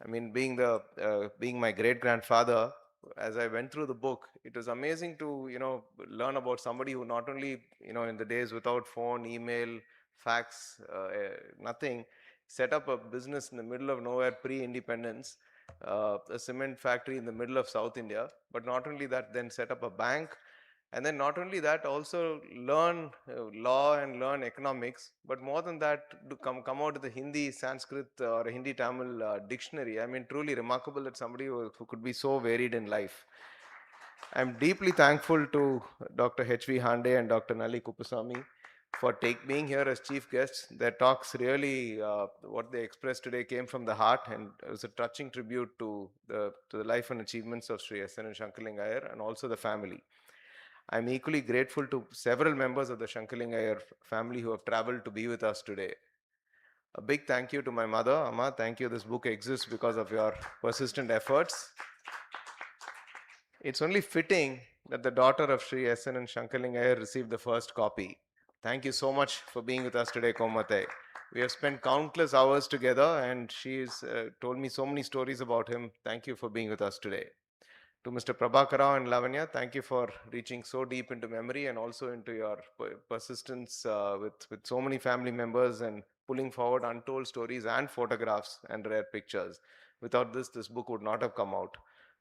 I mean, being my great grandfather, as I went through the book, it was amazing to learn about somebody who not only in the days without phone, email, fax, nothing, set up a business in the middle of nowhere pre-independence, a cement factory in the middle of South India. But not only that, then set up a bank. And then not only that, also learn law and learn economics. But more than that, to come out with a Hindi, Sanskrit or a Hindi Tamil dictionary. I mean, truly remarkable that somebody who could be so varied in life. I'm deeply thankful to Dr. HV Hande and Dr. Nalli Kuppuswami for being here as chief guests. Their talks really, what they expressed today came from the heart, and it was a touching tribute to the life and achievements of Sri SNN Sankaralinga Iyer and also the family. I'm equally grateful to several members of the Sankaralinga Iyer family who have traveled to be with us today. A big thank you to my mother. Amma, thank you. This book exists because of your persistent efforts. It's only fitting that the daughter of Sri SNN Sankaralinga Iyer received the first copy. Thank you so much for being with us today, Gomathi. We have spent countless hours together, and she's told me so many stories about him. Thank you for being with us today. To Mr. Prabhakara and Lavanya, thank you for reaching so deep into memory and also into your persistence with so many family members and pulling forward untold stories and photographs and rare pictures. Without this book would not have come out.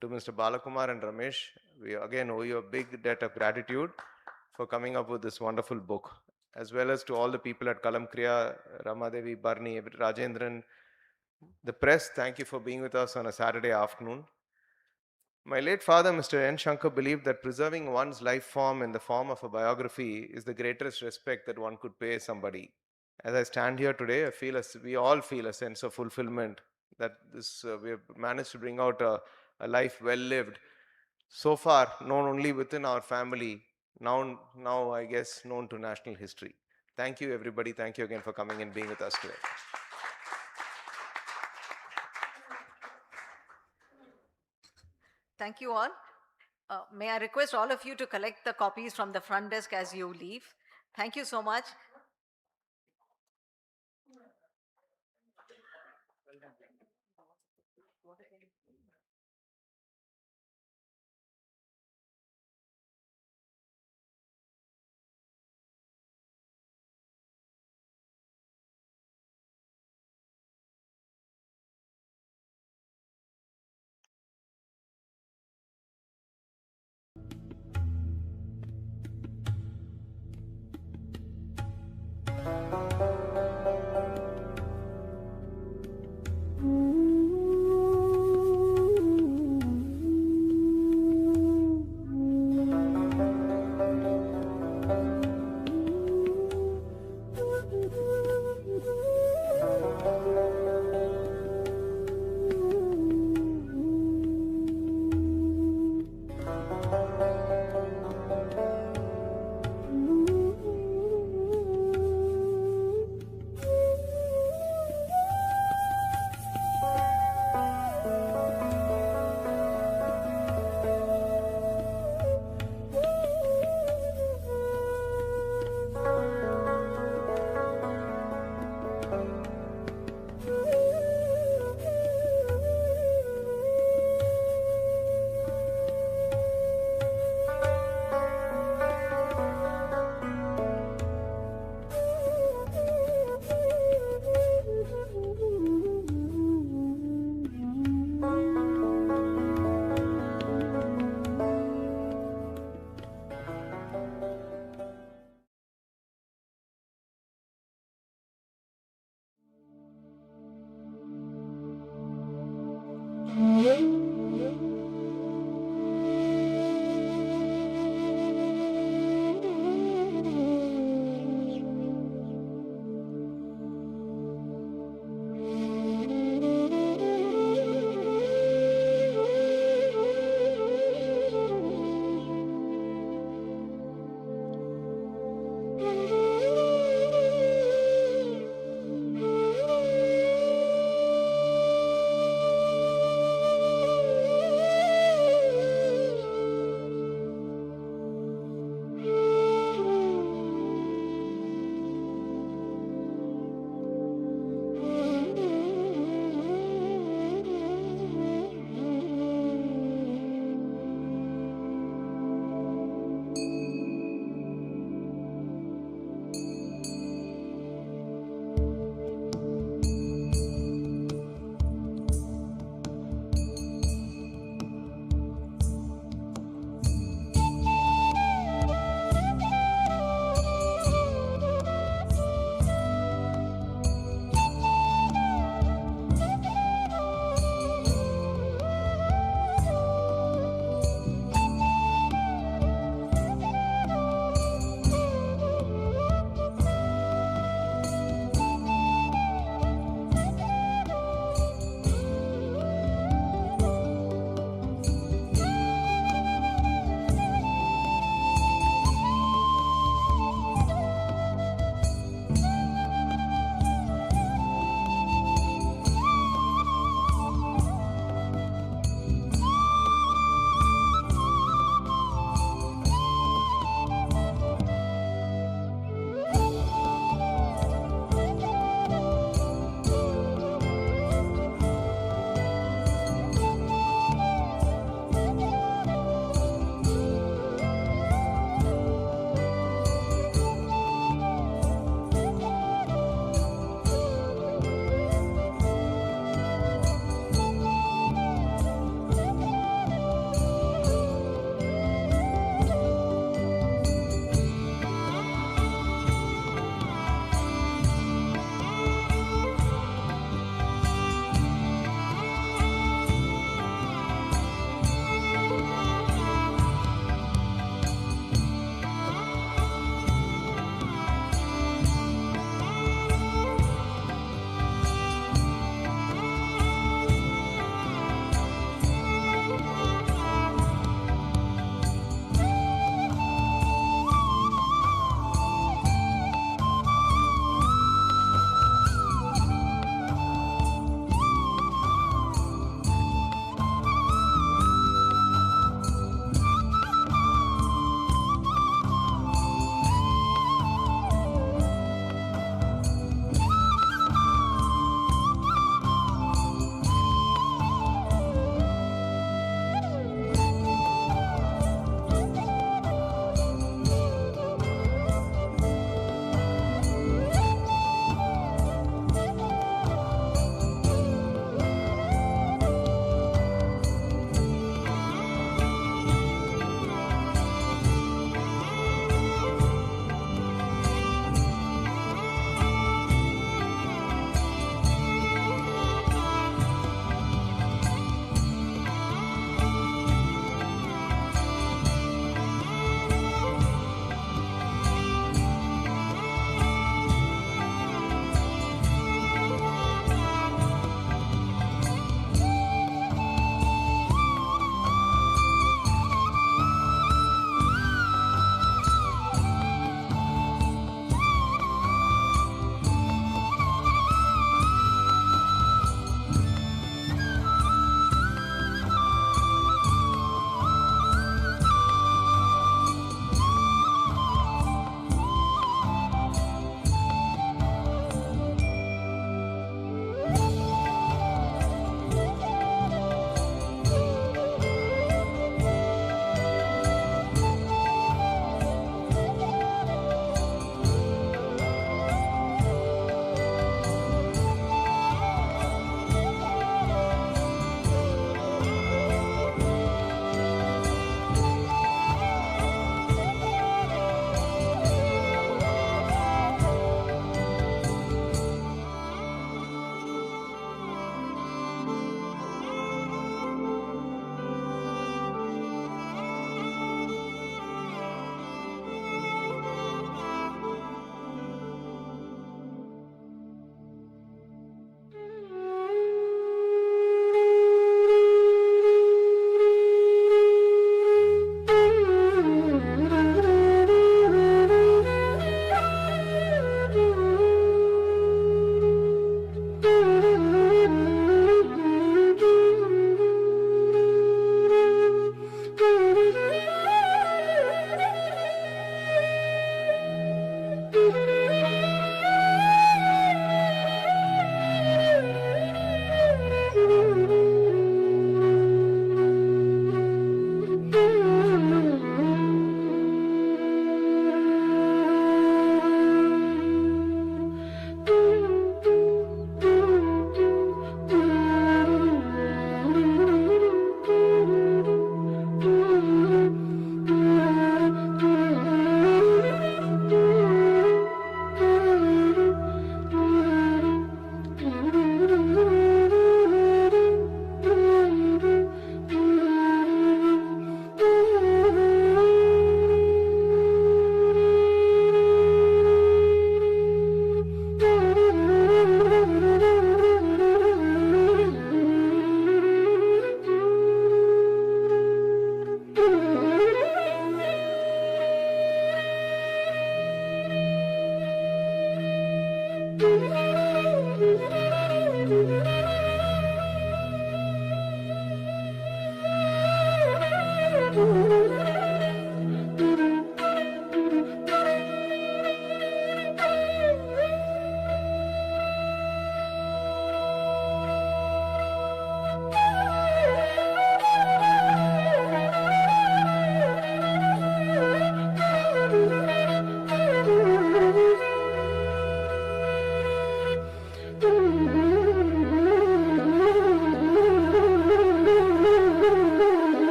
To Mr. Balakumar and Ramesh, we again owe you a big debt of gratitude for coming up with this wonderful book, as well as to all the people at Kalamkriya, Ramadevi, Barni, Rajendran, the press, thank you for being with us on a Saturday afternoon. My late father, Mr. N. Shankar, believed that preserving one's life form in the form of a biography is the greatest respect that one could pay somebody. As I stand here today, we all feel a sense of fulfillment that we have managed to bring out a life well lived. So far, known only within our family, now I guess known to national history. Thank you, everybody. Thank you again for coming and being with us today. Thank you all. May I request all of you to collect the copies from the front desk as you leave. Thank you so much.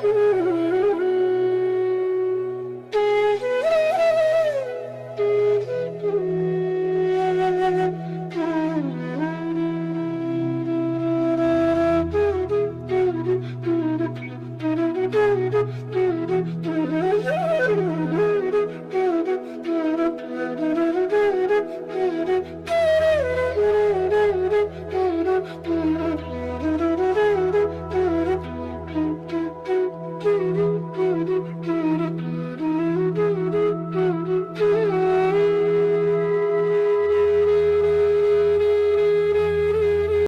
Thank you.